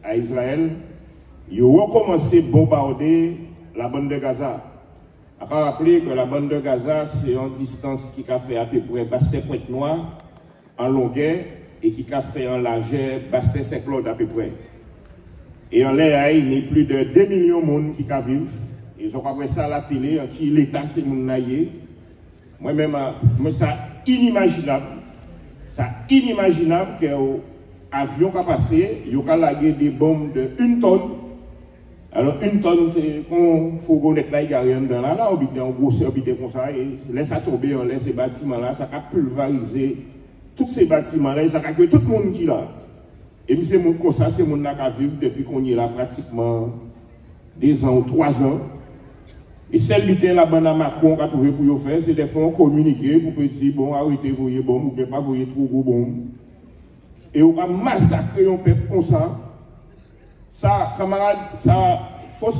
à Israël, il a recommencé à bombarder la bande de Gaza. Il faut rappeler que la bande de Gaza, c'est une distance qui a fait à peu près Bastet-Pointe-Noire en longueur et qui a fait en largeur Bastet-Saint-Claude à peu près. Et en l'air, il y a plus de 2 millions de monde qui vivent. Ils ont appris ça à la télé, qui l'État, c'est mon naïe. Moi-même, c'est inimaginable. C'est inimaginable qu'un avion qui a passé, il a lagué des bombes de 1 tonne. Alors, 1 tonne, c'est qu'on faut connaître là, il y a rien dedans. Là, on habite en gros, c'est habité comme ça, et laisse ça tomber, on laisse ces bâtiments-là, ça a pulvériser tous ces bâtiments-là, et ça a tué tout le monde qui est là. Et c'est comme ça, c'est mon qui vivre depuis qu'on est là pratiquement 2 ans ou 3 ans. Et celle qui est là, bande à Macron, qui a trouvé pour faire, c'est des fois communiquer pour dire, bon, arrêtez, voyez bon, ou bien pas voyez trop gros bon. Et on va massacrer un peuple comme ça. Ça, camarade, ça, faut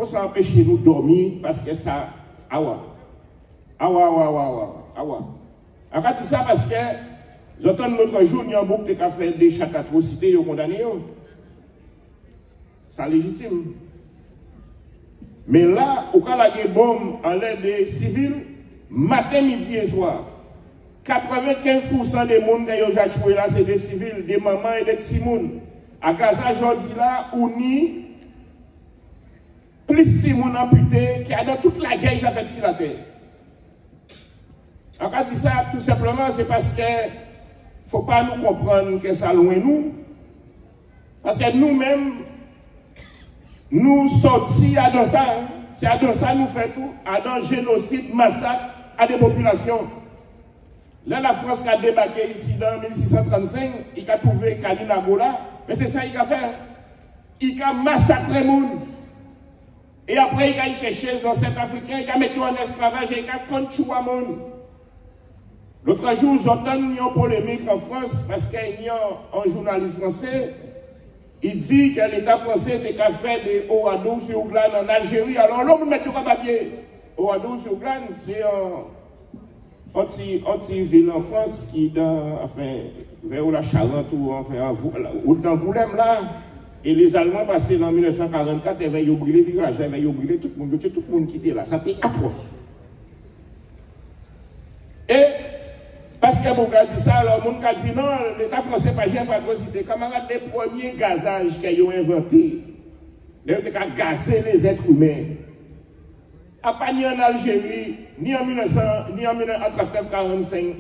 s'empêcher nous dormir parce que ça, awa. On dit ça parce que j'entends notre jour, il y a beaucoup de fait des chaque atrocités, ils ont condamné. C'est légitime. Mais là, au cas où il y a des bombes en l'air des civils, matin, midi et soir, 95% des gens qui ont joué là, c'est des civils, des mamans et des petits gens. À Gaza, aujourd'hui là, on y plus de petits gens amputés qui a dans toute la guerre qui a fait sur la terre. On dit ça tout simplement, c'est parce que faut pas nous comprendre que ça loin nous. Parce que nous-mêmes, nous sortis à dans ça. C'est à dans ça nous faisons tout, à dans génocide, massacre à des populations. Là, la France a débarqué ici dans 1635, il a trouvé Kalina Gola, mais c'est ça qu'il a fait. Il a massacré les gens. Et après, il a cherché les ancêtres africains, il a mis en esclavage et il a fait tout le monde. L'autre jour, j'entends une polémique en France parce qu'il y a un journaliste français, il dit que l'État français était qu'à faire des Ouadou sur Ouglan en Algérie. Alors là, on met tout papier. Ouadou sur Ouglan, c'est un petit ville en France qui est vers la Charente ou dans Goulême là. Et les Allemands passaient en 1944, ils avaient brûlé le village, ils avaient brûlé tout le monde qui était là. Ça était atroce. Et parce que mon gars dit ça, alors mon gars dit non, l'État français n'a pas jamais fait atrocité. Camarades, les premiers gazages qu'ils ont inventés, ils ont gazé les êtres humains. Pas ni en Algérie, ni en 1939-45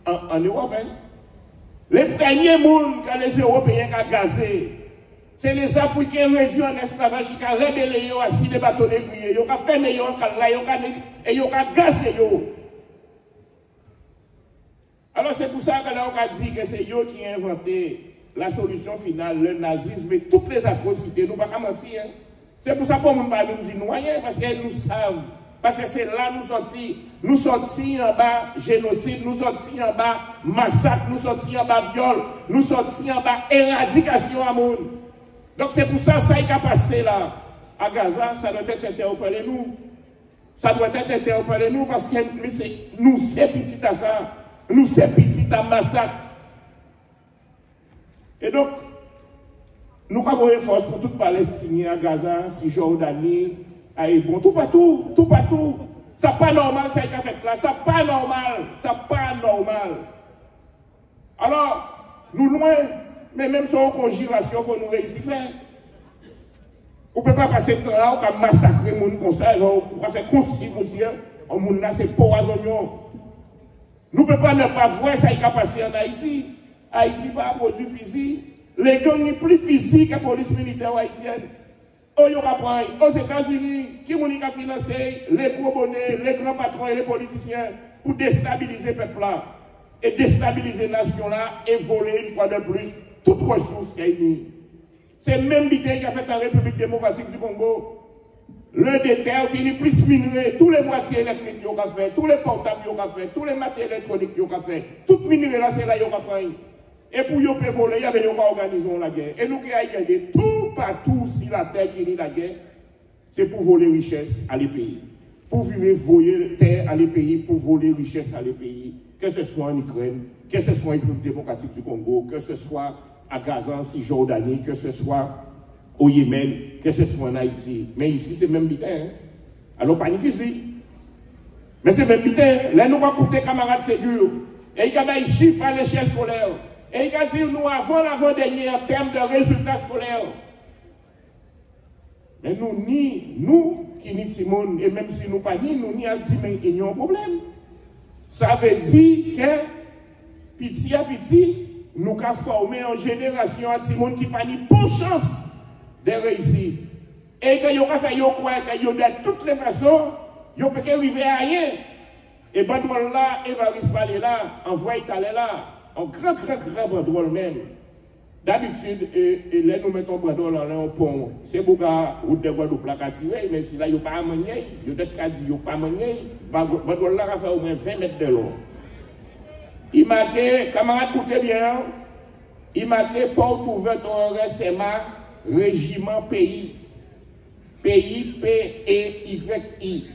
en Europe. Hein. Les premiers mondes que les Européens ont gazé, c'est les Africains réduits en esclavage qui ont rébellé assis les bateaux négriers, ils ont fermé, ils ont gazé. Alors c'est pour ça que là on a dit que c'est eux qui ont inventé la solution finale, le nazisme et toutes les atrocités. Nous ne pouvons pas mentir. Hein. C'est pour ça qu'on ne peut pas nous dire noyer, parce qu'ils nous savent. Parce que c'est là nous sortis en bas génocide, nous sortis en bas massacre, nous sortis en bas viol, nous sortis en bas éradication à monde. Donc c'est pour ça qui a passé là à Gaza, ça doit être interpellé nous. Ça doit être interpellé nous parce que nous c'est petit à ça. Nous, c'est petit à massacre. Et donc, nous avons une force pour tout Palestinien à Gaza, Cisjordanie, à Hébron, tout partout. Ça n'est pas normal, ça a été fait là. Ça n'est pas normal. Alors, nous loin, mais même sur une conjuration, il faut nous réussir à faire. On ne peut pas passer le temps là, on va massacrer les gens comme ça, on va faire consigne aussi. On va c'est poisonnion. Nous ne pouvons pas ne pas voir ça qui a passé en Haïti. Haïti n'a pas produit physique. Les gangs sont plus physiques que la police militaire haïtienne. Aux États-Unis, qui a financé les gros bonnets, les grands patrons et les politiciens pour déstabiliser le peuple là et déstabiliser la nation là et voler une fois de plus toutes ressources qu'il y a eu. C'est le même bité qui a fait en République démocratique du Congo. Le déterre qui est plus minerai, tous les voitures électriques qu'ils ont fait, tous les portables qu'ils ont fait, tous les matériels électroniques qu'ils ont fait, tout minerai là, c'est là qu'ils ont fait. Et pour qu'ils puissent voler, ils ont organisé la guerre. Et nous qui avons gagné tout partout sur la terre qui est la guerre, c'est pour voler richesse à les pays. Pour vivre, voler terre à les pays, pour voler richesse à les pays. Que ce soit en Ukraine, que ce soit en République démocratique du Congo, que ce soit à Gaza, en Cisjordanie, que ce soit au Yémen, que ce soit en Haïti. Mais ici, c'est même bitin. Hein? Alors, pas difficile. Mais c'est même bitin. Là, nous allons coûter camarades ségur. Et il y a des chiffres à l'échelle scolaire. Et il y a dit, nous avons l'avant-dernier en termes de résultats scolaires. Mais nous qui ni Simone, et même si nous pas nous n'y a dit, mais il y a un problème. Ça veut dire que, petit à petit, nous avons formé en génération à Simone qui n'a pas ni bonne chance de réussir. Et que vous avez fait, vous croyez que vous de toutes les façons, vous ne pouvez arriver à rien. Et bandrol là, Évariste Palais là, envoie Italien là, en grand bandrol même. D'habitude, et là nous mettons bandrol en pont. C'est pour la route de Guadeloupe là qui tiré, mais si là vous n'avez pas à manier, vous n'avez pas dit, vous n'avez pas à manier, bandrol là a fait au moins 20 mètres de long. Il m'a dit, camarades, écoutez bien, il m'a dit, porte ouverte au RSMA, régiment pays. Pays, P-E-Y-I.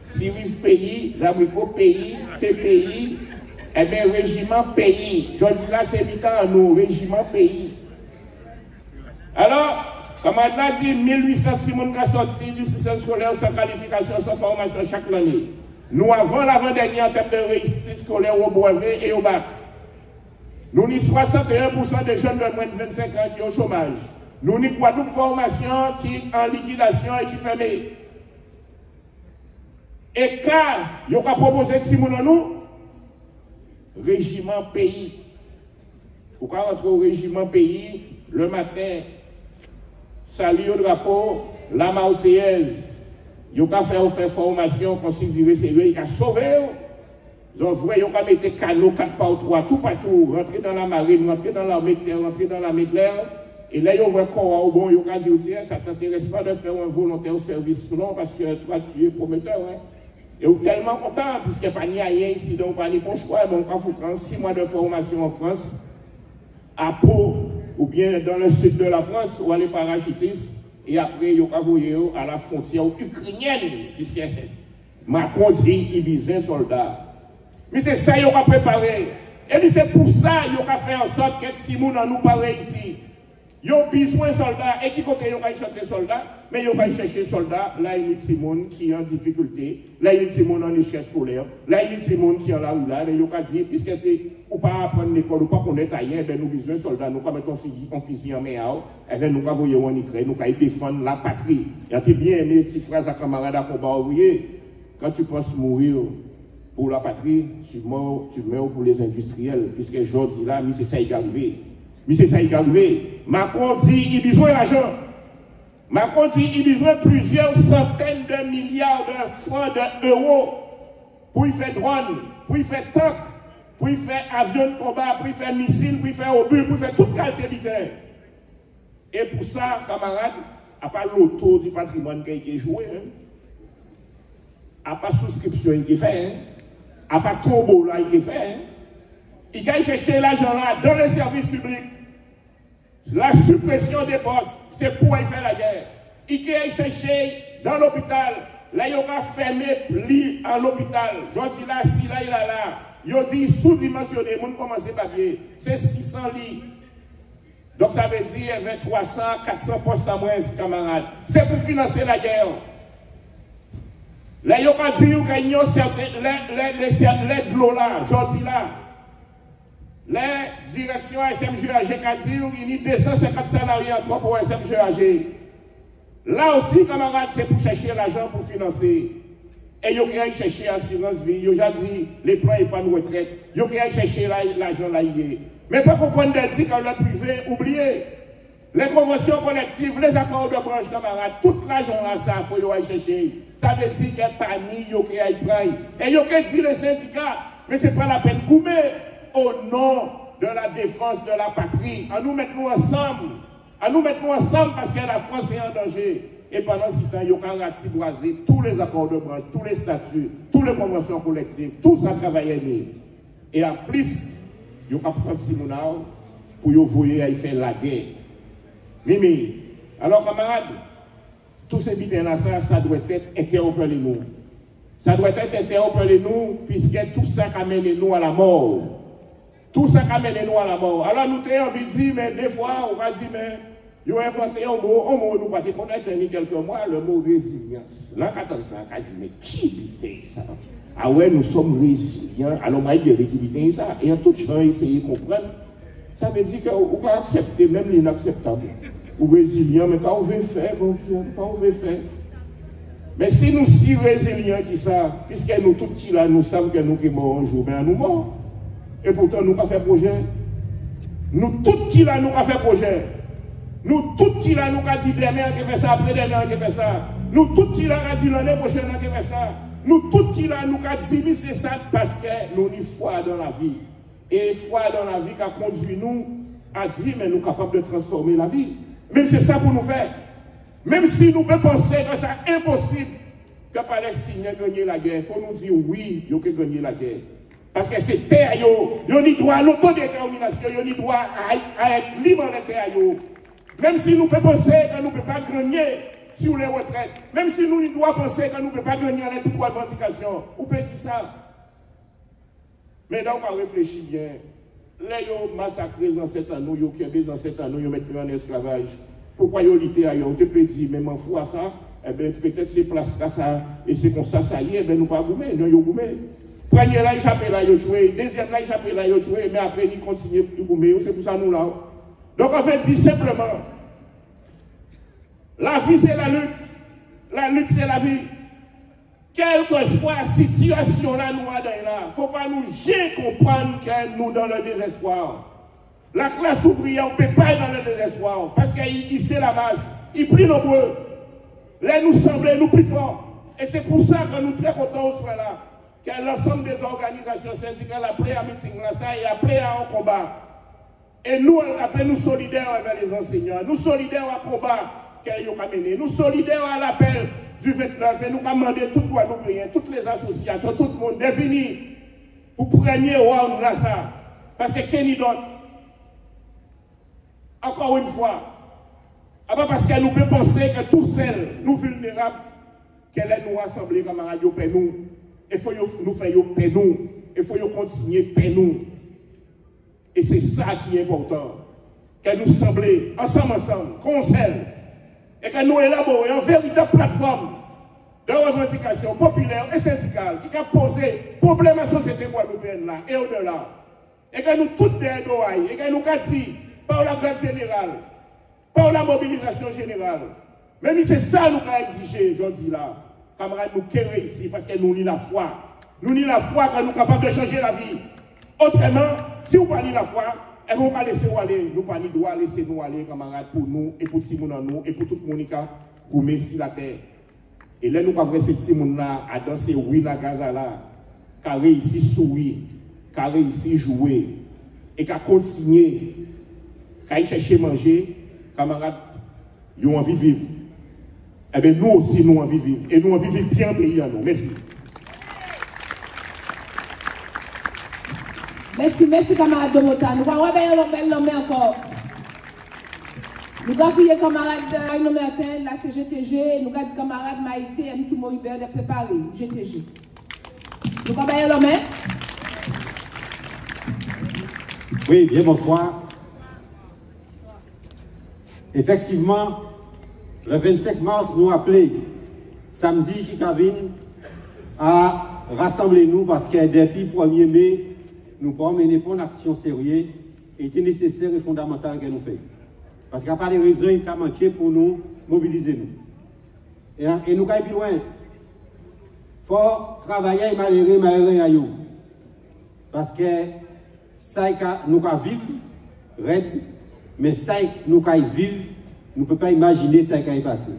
Syris pays, Zabrico pays, TPI, eh bien, régiment pays. Je dis là, c'est mi-temps à nous, régiment pays. Alors, comme on a dit, 1800 Simon qui sorti du système scolaire sans qualification, sans formation chaque année. Nous avons l'avant-dernier en termes de réussite scolaire au brevet et au bac. Nous avons 61% des jeunes de moins de 25 ans qui ont au chômage. Nous avons une formation qui est en liquidation et qui est fermée. Et car, il y a proposé de Simon nous, régiment pays. Pourquoi rentrer au régiment pays le matin, saluer au drapeau, la Marseillaise. Ils ont fait formation, considéré sérieux, ils ont sauvé. Ils ont mis des canaux 4 par 3, tout partout, rentrer dans la marine, rentrer dans l'armée de terre, rentrer dans l'armée de l'air. Et là, ils ont vu corps au bon, ils ont dit, tiens, ça ne t'intéresse pas de faire un volontaire au service long parce que toi, tu es prometteur. Hein? Et on est tellement content, puisqu'il n'y a pas ni rien ici, donc on n'a pas choix, donc on faut prendre 6 mois de formation en France, à Pau, ou bien dans le sud de la France, ou aller parachutiste, et après, il y a à la frontière ukrainienne, puisque Macron dit il besoin soldats. Mais c'est ça qu'il a préparé. Et puis c'est pour ça qu'il a fait en sorte que si nous nous parlons ici, il a besoin de soldats, et qui côté il a cherché soldats, mais il a cherché soldats, là il y a des gens qui sont en difficulté, là il y a des gens en échec scolaire, là il y a des gens qui sont là où là, et il a dit, puisque c'est ou pas apprendre l'école, ou pas connaître rien, ben nous avons besoin de soldats, nous avons mettre un fusil en main, et bien nous avons voyé en Ukraine, nous avons défendre la patrie. Il a bien aimé cette phrase à camarade à combat ouvrier, quand tu penses mourir pour la patrie, tu meurs pour les industriels, puisque aujourd'hui là, mais c'est ça qui est arrivé. Mais c'est ça qui est arrivé. Macron dit il a besoin d'argent. Macron dit il a besoin de plusieurs centaines de milliards de francs d'euros pour y faire drone, pour y faire tank, pour y faire avion de combat, pour y faire missile, pour y faire obus, pour y faire toute qualité militaire. Et pour ça, camarades, à part l'auto du patrimoine qui a été joué, à part souscription qui est fait, à part tombeau là qui est fait, il a cherché l'argent là dans les services publics. La suppression des postes, c'est pour y faire la guerre. Il a cherché dans l'hôpital, là il a fermé lit à l'hôpital. Je dis là, si là, il a là, il a dit sous-dimensionné, mon commencer papier, c'est 600 lits. Donc ça veut dire qu'il y avait 300, 400 postes à moins, camarades. C'est pour financer la guerre. Là, il a pas dit qu'il y a les de l'eau là, je dis là. Les directions SMGAG qui dit qu'il y a 250 salariés en 3 pour SMGAG. Là aussi, camarades, c'est pour chercher l'argent pour financer. Et ils ont cherché l'assurance vie, ils ont déjà dit les plans épargne retraite. Ils ont cherché l'argent là. Mais pas comprendre de dire que le privé, oubliez. Les conventions collectives, les accords de branche, camarades, tout l'argent là, ça, il faut y chercher. Ça veut dire qu'il n'y a pas ni, il y a prendre. Et il y a dit les syndicats, mais ce n'est pas la peine de couper au nom de la défense de la patrie. À nous mettre nous ensemble. À nous mettre nous ensemble parce que la France est en danger. Et pendant ce temps, il y a ratiboisé tous les accords de branche, tous les statuts, toutes les conventions collectives, tout ça travaille. Et en plus, il y a prendre Simonao pour vous voyer à y faire la guerre. Mimi, alors camarades, tous ces bidons-là, ça doit être interpellé nous. Ça doit être interpellé nous, puisque tout ça amène nous à la mort. Tout ça amène nous à la mort. Alors nous avons envie de dire, mais des fois, on va dire, mais ils ont inventé un mot, nous pas connaître ni quelques mois, le mot résilience. Là, quand ça, on dit, mais qui bidon ça? Ah ouais, nous sommes résilients. Alors, moi, je dis qui bidon ça. Et en tout cas, essayer de comprendre. Ça veut dire qu'on peut accepter même l'inacceptable. Ou résilient, mais quand on veut faire, quand on veut faire. Mais si nous si résilients qui ça, puisque nous tous qui là, nous savons que nous qui morts un jour, mais nous morts. Et pourtant, nous pas fait projet. Nous tous qui là, nous pas fait projet. Nous tous qui là, nous pas dit demain on fait ça, après demain on fait ça. Nous tous qui là, on dit l'année prochaine on fait ça. Nous tous qui là, nous pas dit c'est ça parce que nous avons foi dans la vie. Et foi dans la vie qui a conduit nous à dire mais nous sommes capables de transformer la vie. Même c'est ça pour nous faire. Même si nous pouvons penser que c'est impossible que les Palestiniens gagnent la guerre, il faut nous dire oui, ils ont gagné la guerre. Parce que c'est terre, ils ont droit à l'autodétermination, ils ont droit à être libres de terre. Même si nous pouvons penser que nous ne pouvons pas gagner sur les retraites, même si nous devons penser que nous ne pouvons pas gagner à toutes les revendications, on peut dire ça. Mais donc, on réfléchit bien. Les gens massacrés dans 7 ans, ils ont kébé dans 7 ans, ils ont mis en esclavage. Pourquoi ils ont lutté ailleurs? On te peut dire, même en fou à ça, eh bien, peut-être c'est place là, ça, et c'est comme ça, ça y est, eh bien, nous pas goumé, nous, ils ont goumé. Premier là, ils échappent là, ils ont joué. Deuxième là, ils échappent là, ils ont joué, mais après, ils continuent de goumé, c'est pour ça, nous là. Donc, en fait, dit simplement, la vie, c'est la lutte. La lutte, c'est la vie. Quelle que soit la situation là, nous, il ne faut pas nous jamais comprendre que nous dans le désespoir. La classe ouvrière, on ne peut pas être dans le désespoir. Parce qu'il sait la masse. Il prie nombreux. Là, nous semblons nous plus forts. Et c'est pour ça que nous sommes très contents au soir là. Que l'ensemble des organisations syndicales appelées à meeting là, ça, et appelées à un combat. Et nous, nous solidaires avec les enseignants. Nous solidaires au combat qu'ils ont mené. Nous solidaires à l'appel du 29, et nous avons demandé tout Guadeloupéen, toutes les associations, tout le monde de venir pour premier round là ça. Parce que Kenny d'autre, encore une fois, parce que nous pouvons penser que tous celles, nous vulnérables, qu'elle est nous rassembler comme radio pour nous. Il faut nous faire paix nous. Il faut continuer paix nous. Et c'est ça qui est important. Que nous sembler ensemble, conseil, et que nous élaborions une véritable plateforme de revendication populaire et syndicale qui a posé problème à la société guadeloupéenne là et au-delà. Et que nous toutes des d'oreilles, et que nous dit par la grève générale, par la mobilisation générale. Même si c'est ça nous avons exigé aujourd'hui là, camarades, nous qui réussissons parce que nous avons la foi. Nous avons la foi que nous sommes capables de changer la vie. Autrement, si vous parlez la foi, et vous ne pas laisser aller, nous ne doit laisser nous aller, camarades, pour nous, et pour tout le monde nous, et pour tout le monde qui a gommé sur la terre. Et là, nous avons vu ces petits gens-là à danser oui la Gaza là, qui a réussi à sourire, qui a réussi à jouer, et qui a continué, qui a cherché à manger, camarades, ils ont envie de vivre. Eh bien, nous aussi, nous avons envie de vivre. Et nous avons envie de vivre bien pays à nous. Merci. Merci, camarade de Mota. Nous allons réveiller l'homme encore. Nous allons prier camarade de la CGTG, nous allons dire camarade Maïté et tout Moïbert de préparer, GTG. Nous allons réveiller l'homme. Oui, bien bonsoir. Effectivement, le 25 mars, nous appelons samedi Chikavine à rassembler nous parce que depuis le 1er mai, nous pouvons mener pour une action sérieuse et était nécessaire et fondamental que nous faisons. Parce qu'il n'y a pas de raison qui a manqué pour nous mobiliser nous. Et nous allons plus loin. Il faut travailler malheureux à nous. Parce que ça, nous allons vivre, mais ça, nous allons vivre, nous ne pouvons pas imaginer ce qui est passé.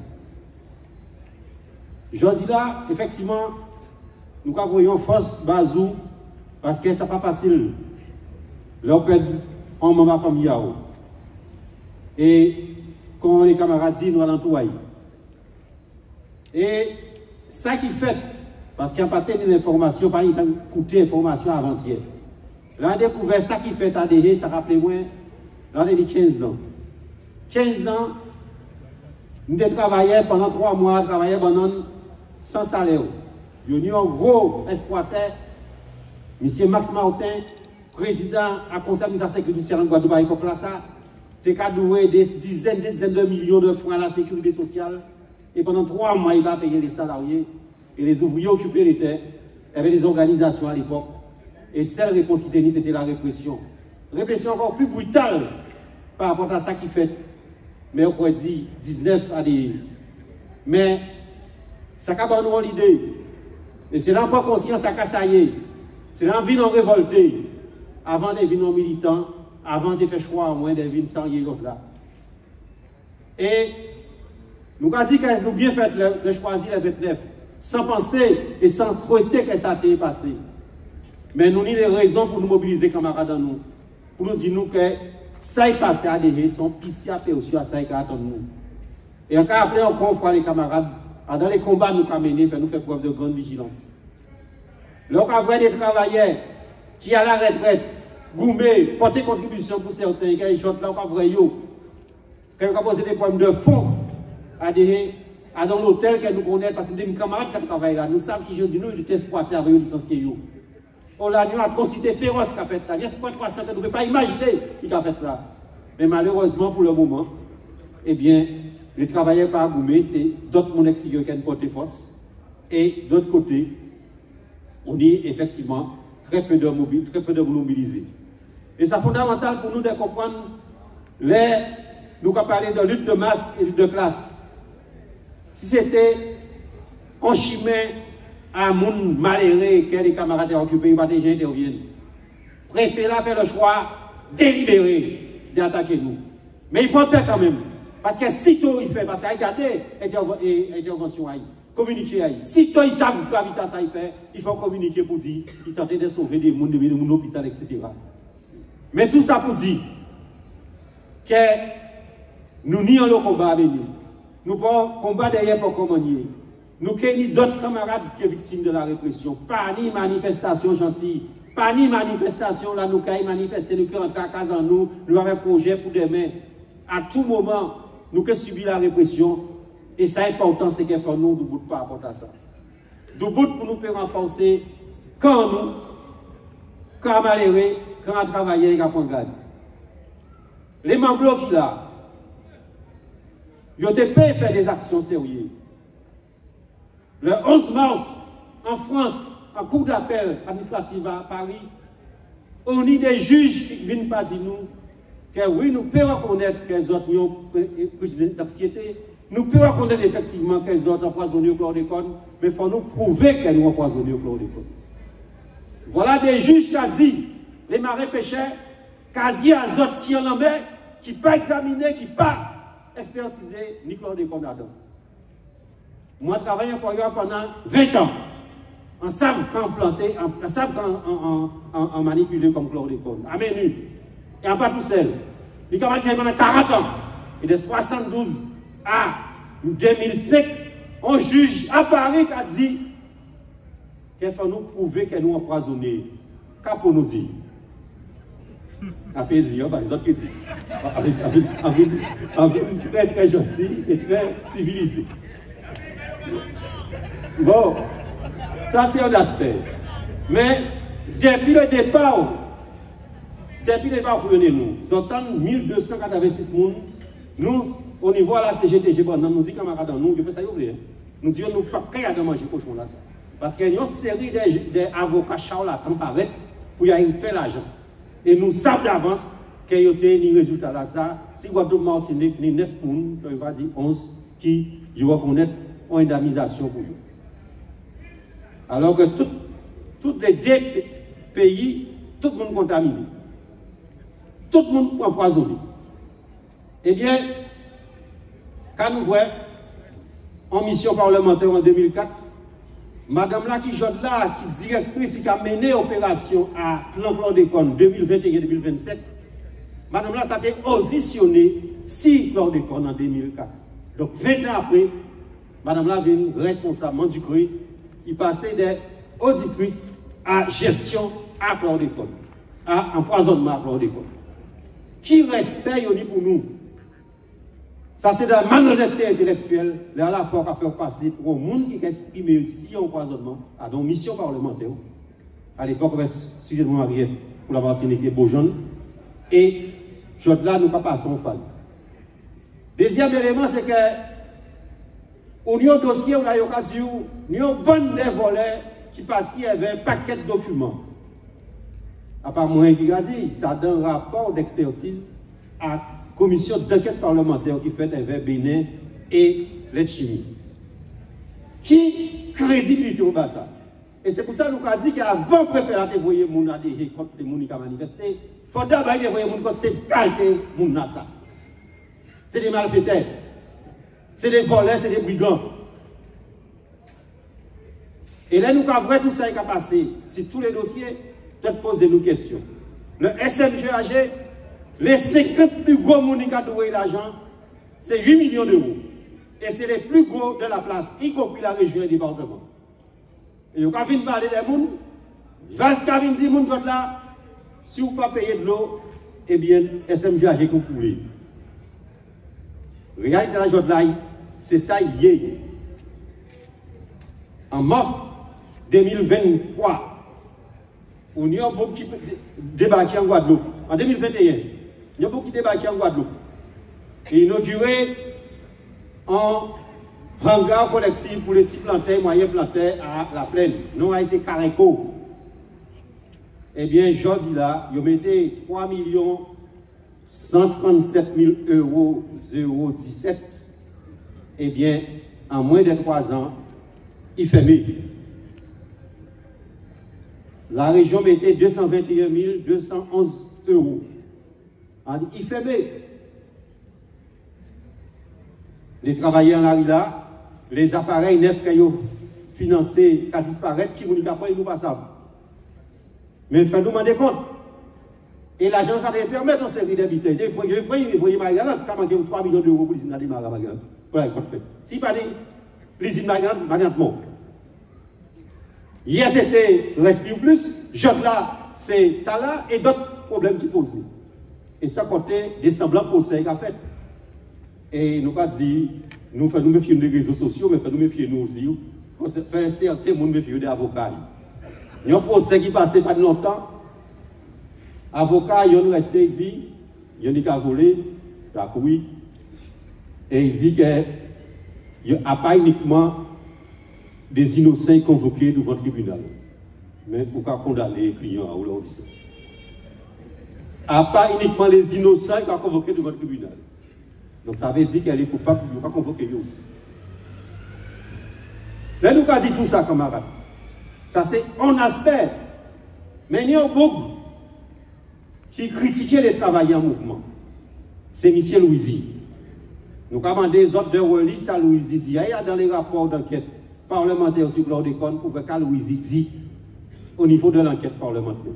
Je dis là, effectivement, nous avons force bazou parce que ce n'est pas facile. Leur père en maman famille. Et quand les camarades disent, nous allons tout. Et ça qui fait, parce qu'il n'y a pas tellement d'informations, pas écouter l'information avant-hier. Là, on a découvert ça qui fait adhérer, ça rappelait moins, là, on a dit 15 ans. 15 ans, nous avons travaillé pendant 3 mois, travaillé pendant sans salaire. Nous avons un gros exploiteur, M. Max Martin, président à conseil de la sécurité sociale en Guadeloupe, pour ça, il a doué des dizaines de millions de francs à la sécurité sociale. Et pendant 3 mois, il a payé les salariés et les ouvriers occupés les terres. Il y avait des organisations à l'époque. Et celle réponse c'était la répression. Répression encore plus brutale par rapport à ça qui fait. Mais on pourrait dire 19 années. Mais ça a nous l'idée. Et c'est là pas conscience à cassailler. C'est là envie de révolter. Avant de venir militants, avant de faire choix, au moins de venir sans y là. Et nous avons dit que nous bien fait de choisir le 29, sans penser et sans souhaiter que ça t'ait passé. Mais nous avons des raisons pour nous mobiliser, camarades, nous. Pour nous dire que ça est passé à des son pitié à perçu à ça qui attend nous. Et en cas appelé encore les camarades, dans les combats nous avons menés, nous faire preuve de grande vigilance. Lorsqu'on a des travailleurs qui à la retraite, gourmet, porter contribution pour certains, qui sont là, on a quand on a posé des problèmes de fonds à dans l'hôtel que nous connaissons, parce que des camarades qui travaillent là, nous savons qui je dis nous, ils exploités avec les licenciés. On a une atrocité féroce qui a fait là. L'exploitation que nous ne pouvons pas imaginer qui a fait là. Mais malheureusement, pour le moment, eh bien, les travailleurs par gourmet, c'est d'autres mondes qui ont porté force. Et d'autre côté, on est effectivement très peu de mobilisés. Et c'est fondamental pour nous de comprendre nous avons parlé de lutte de masse et lutte de classe. Si c'était en chemin à un monde malheureux que les camarades occupés, ils ne vont pas déjà intervenir. Préférez faire le choix délibéré d'attaquer nous. Mais il faut faire quand même. Parce que sitôt il fait, parce qu'il a regardé l'intervention, communiquer. Sitôt ils savent que ça il fait, il faut communiquer pour dire, il tente de sauver des gens de l'hôpital, etc. Mais tout ça pour dire que nous nions le combat avec nous. Nous pouvons combattre derrière pour communier. nous avons d'autres camarades qui sont victimes de la répression. Pas ni manifestation gentille, pas ni manifestation là, nous avons manifesté, nous avons rentré à casa en nous avons un projet pour demain. À tout moment, nous avons subi la répression. Et ça, important, c'est qu'il faut nous de bout par rapport à ça. De bout pour nous faire renforcer quand nous, quand malheureux, quand travailler, quand on gaz. Les membres qui là, ils ont été payés faire des actions sérieuses. Le 11 mars, en France, en cour d'appel administrative à Paris, on a des juges qui viennent pas dire nous que oui, nous pouvons reconnaître que les autres ont pris d'anxiété, nous pouvons reconnaître effectivement que les autres ont empoisonné au chlordécone, mais il faut nous prouver qu'ils nous ont empoisonné au chlordécone. Voilà des juges qui ont dit, les marins pêcheurs, quasi azote qui en la mer, qui pas examiné, qui pas expertisé, ni chlordécone là-dedans. Moi, je travaille pendant 20 ans. En sable quand planté, en sable quand manipulé comme chlordécone, à menu. Et en pas tout seul. Il y a pendant 40 ans. Et de 72 à 2005, un juge à Paris qui a dit qu'il faut nous prouver que nous empoisonnés. Qu'à pour nous dire? Après, les autres qui disent. Avec très très gentil et très civilisé. Bon, ça c'est un aspect. Mais depuis le départ pour nous, nous entendons 1286 personnes. Nous, au niveau de la CGTG, nous disons camarades, nous faisons ça, nous disons nous pas prêts à manger cochon là. Parce qu'il y a une série d'avocats charlatans pour y aller faire l'argent. Et nous savons d'avance qu'il y a des résultats là. Si Guadeloupe Martinique, ni 9 personnes, on va dire 11, qui reconnaissent une indemnisation pour nous. Alors que tous les deux pays, tout le monde contaminé. Tout le monde empoisonné. Eh bien, quand nous voyons en mission parlementaire en 2004, Madame là qui joue là, qui directrice qui a mené l'opération à plan chlordécone 2021-2027, Madame là, ça a été auditionné 6 chlordécone en 2004. Donc 20 ans après, Madame là vient responsable du CRI, il passait des auditrices à gestion à chlordécone, à empoisonnement à chlordécone. Qui respecte pour nous? Ça, c'est de la malhonnêteté intellectuelle, là, la fois qu'à faire passer pour un monde qui exprime si empoisonnement à nos missions parlementaires. À l'époque, on sujet de Mariette pour la Martinique et Beaujon. Et, là, nous ne pas passer en phase. Deuxième élément, c'est que, au niveau dossier, on a eu un bon des volets qui partit avec un paquet de documents. À part moi qui a dit, ça donne un rapport d'expertise à la commission d'enquête parlementaire qui fait avec Bénin et l'aide chimie. Qui crédibilité au bas ça? Et c'est pour ça que nous avons dit qu'avant de préférer envoyer les gens à des contre les gens qui ont manifesté, il faut d'abord envoyer les gens contre ces qualités de ça. C'est des malfaiteurs, c'est des voleurs, c'est des brigands. Et là, nous avons vu tout ça qui a passé. Si tous les dossiers, peut-être poser nos questions. Le SMGAG, les 50 plus gros gens qui ont donné l'argent, c'est 8 millions d'euros. Et c'est les plus gros de la place, y compris la région et le département. Et vous avez parler des gens, Valska vient dire, gens là, si vous ne pas payer de l'eau, eh bien, SMGAG vous coulez. Réalité de la journée là, c'est ça hier. En mars 2023, on y a beaucoup qui débarqué en Guadeloupe. En 2021, il y a beaucoup qui débarqué en Guadeloupe. Et inauguré en hangar collectif pour les petits plantains, moyens plantains à la plaine. Non, c'est Caraco. Eh bien, je dis là, ils ont mis 3 137 000 euros 017. Eh bien, en moins de 3 ans, il fait mieux. La région mettait 221 211 euros. Il fait mieux. Les travailleurs en là, les appareils neufs qui ont financés, qui disparaissent, qui vont nous pas ça. Mais il faut nous demander compte. Et l'agence a permis de série d'habitants. Vous voyez, Marie-Galante, qui a manqué 3 millions d'euros pour les démarrer à Marie-Galante. Voilà, il faut faire. Si pas dit, l'usine Magnatemont. Hier, c'était Respire Plus, jeudi là, c'est Tala et d'autres problèmes qui posent. Et ça comptait des semblants conseils qu'a fait. Et nous pas dit, nous méfions des réseaux sociaux, mais nous méfions nous aussi. Parce que certains monde méfions des avocats. Il y a un procès qui passait pas longtemps. Avocat, il y a resté, il dit, il y a volé, d'accord, oui. Et il dit qu'il n'y a pas uniquement des innocents convoqués devant le tribunal, mais pour condamner les clients ou l'audition. Il n'y a pas uniquement les innocents qui sont convoqués devant le tribunal. Donc ça veut dire qu'elle est coupable, il ne pas convoquer eux aussi. Là, nous avons dit tout ça, camarades. Ça, c'est un aspect. Mais il y a beaucoup qui critiquaient les travailleurs en mouvement. C'est M. Louisi. Nous avons demandé les autres de relire ça, Louisi dit. Il y a dans les rapports d'enquête parlementaire sur chlordécone pour que Louisi dit au niveau de l'enquête parlementaire.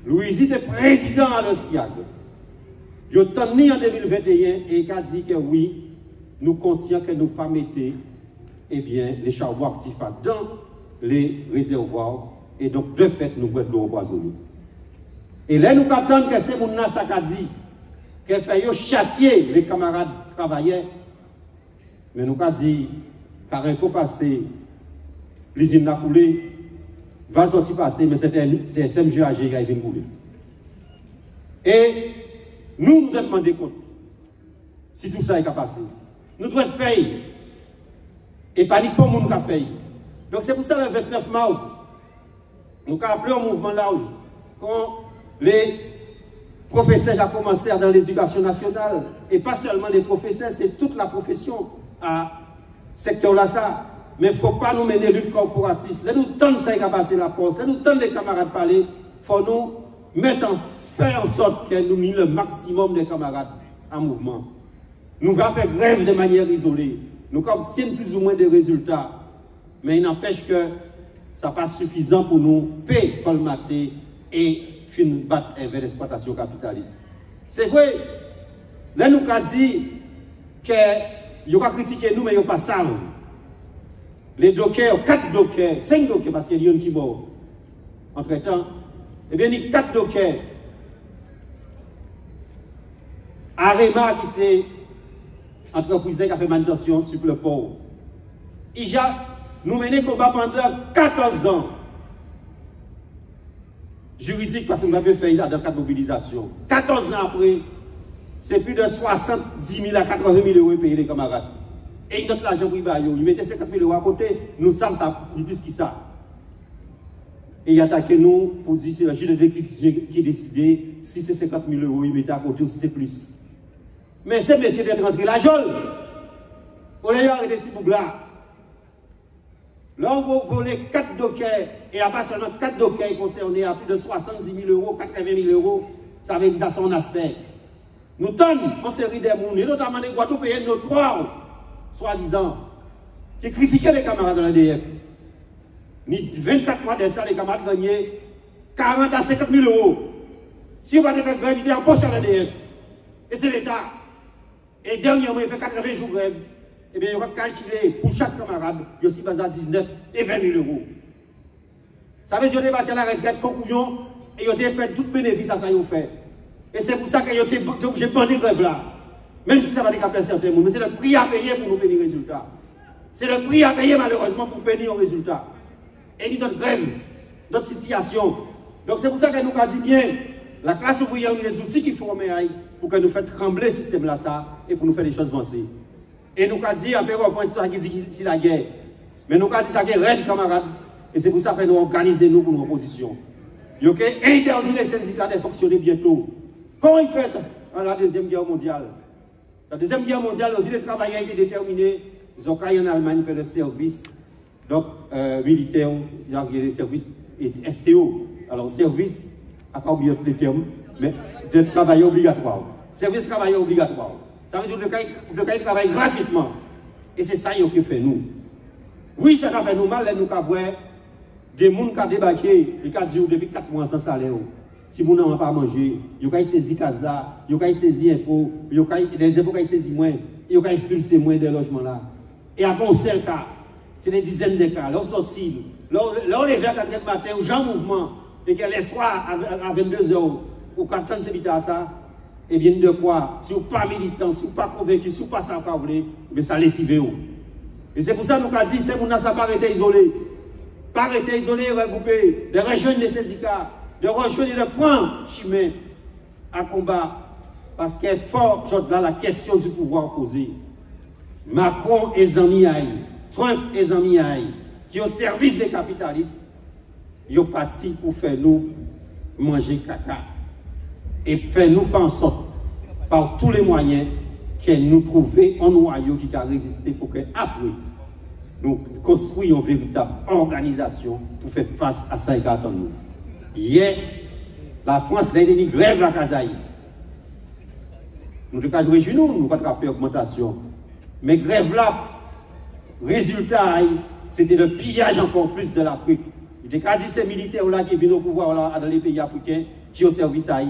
Louisi était président à l'OSIAG. Il a tenu en 2021 et il a dit que oui, nous sommes conscients que nous ne pas mettre les charbons actifs dans les réservoirs et donc de fait nous boire de l'eau empoisonnée. Et là nous attendons que c'est mon ça a dit qu'il fait châtier les camarades travailleurs. Mais nous avons dit car un coup passé, l'usine a coulé, va sortir passer, mais c'est SMGAG qui a été coulé. Et nous devons demander compte si tout ça est passé. Nous devons faire et pas uniquement nous qui fait. Donc c'est pour ça le 29 mars, nous avons appelé un mouvement large quand les professeurs ont commencé dans l'éducation nationale, et pas seulement les professeurs, c'est toute la profession à secteur là ça. Mais il ne faut pas nous mener lutte corporatiste. Là, nous tentons ça qui a passé la poste, là, nous tentons les camarades parler, il faut nous faire en sorte que nous mettons le maximum des camarades en mouvement. Nous allons faire grève de manière isolée. Nous obtenons plus ou moins des résultats. Mais il n'empêche que ça n'est pas suffisant pour nous payer, colmater et battre vers l'exploitation capitaliste. C'est vrai. Là, nous avons dit qu'ils ont critiqué nous, mais ils n'ont pas ça. Les dockers, 4 dockers, 5 dockers, parce qu'il y a une qui mort. Entre-temps, eh bien, il y a 4 dockers. Arema, qui c'est entreprise qui a fait manutention sur le port. Nous menons combat pendant 14 ans. Juridique, parce que nous avons fait dans 4 mobilisations. 14 ans après, c'est plus de 70 000 à 80 000 euros payés les camarades. Et il donne l'argent pour il mettait 50 000 euros à côté, nous savons ça, plus que ça. Et il attaque nous pour dire que c'est le juge d'exécution qui décide si c'est 50 000 euros, il mettait à côté ou si c'est plus. Mais c'est monsieur d'être rentré la jolle. On a arrêté ce bouc-là. Là, on va voler 4 dockers, et à pas seulement 4 dockers concernés à plus de 70 000 euros, 80 000 euros, ça veut dire ça son aspect. Nous tonnons en série des mounes, et notamment les Guadeloupéens, nos 3, soi-disant, qui critiquaient les camarades de l'ADF. Ni 24 mois de ça, les camarades gagnaient 40 à 50 000 euros. Si on va faire grève, il est en poche à l'ADF. Et c'est l'État. Et dernièrement, il fait 80 jours de grève. Eh bien, il va calculer pour chaque camarade, il y a aussi basé à 19 et 20 000 euros. Ça veut dire que passé à la retraite, concouillon, et il a perdu tout bénéfice à ça qu'il fait. Et c'est pour ça qu'il a été obligé de prendre des grèves là. Même si ça va décaper certains monde, mais c'est le prix à payer pour nous payer les résultats. C'est le prix à payer malheureusement pour payer les résultats. Et nous d'autres grèves, d'autres situations. Donc c'est pour ça que nous avons dit bien, la classe ouvrière a les outils qu'il faut remettre pour que nous fassions trembler ce système là ça et pour nous faire des choses avancer. Et nous avons dit, à peu point ça qui dit c'est la guerre. Mais nous avons dit ça qui est raide, camarades. Et c'est pour ça que nous organisons nous pour nos oppositions. Il faut interdire les syndicats de fonctionner bientôt. Comment ils font dans la Deuxième Guerre mondiale? La Deuxième Guerre mondiale, aussi les travailleurs étaient déterminés. Ils ont en Allemagne fait le service donc, militaire, il y a des services STO. Alors, service, à pas oublier les termes, mais de travail obligatoire. Service de travail obligatoire. Ça veut dire que le travail gratuitement. Et c'est ça qui fait nous. Oui, ça fait nous mal, nous avons des gens qui ont débarqué, et qui ont dit depuis 4 mois sans salaire. Si vous n'avez pas mangé, vous avez saisi CASA, vous avez saisi impôts, les impôts qui ont saisi moins, vous avez expulsé moins de logements là. Et après, on sait le cas. c'est des dizaines de cas. Là, on sortit, là, on lève à 4h du matin, ou Jean Mouvement, et que les soirs à 22h, ou 4h, c'est à ça, et bien de quoi, si vous n'êtes pas militant, si vous n'êtes pas convaincu, si vous n'êtes pas ça, vous voulez, mais ça lessive. Et c'est pour ça que nous avons dit, c'est pour nous, ça pas arrêter isolé. Pas arrêter isolé, regrouper, de rejoindre les syndicats, de rejoindre et de prendre chemin à combat. Parce qu'il est fort, là, la question du pouvoir posée. Macron et Zamiaï, Trump et Zamiaï, qui au service des capitalistes, ils ont parti pour faire nous manger caca. Et faire nous faire en sorte, par tous les moyens, que nous trouvions un noyau qui a résisté pour qu'après, nous construisons une véritable organisation pour faire face à ça qui attend nous. Hier, la France a une grève à Kazaï. Nous devons jouer chez nous, nous n'avons pas de augmentation. Mais grève là, résultat, c'était le pillage encore plus de l'Afrique. Il y a dit ces militaires là qui viennent au pouvoir là, dans les pays africains, qui ont service à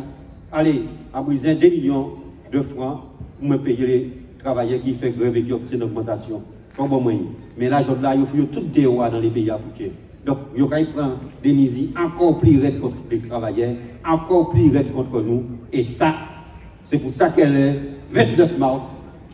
aller à briser 2 millions de francs pour me payer les travailleurs qui font grève et qui obtiennent une augmentation. Mais là, il faut tout des rois dans les pays africains. Donc, il faut prendre des mesures encore plus raides contre les travailleurs, encore plus raides contre nous. Et ça, c'est pour ça qu'elle est 29 mars,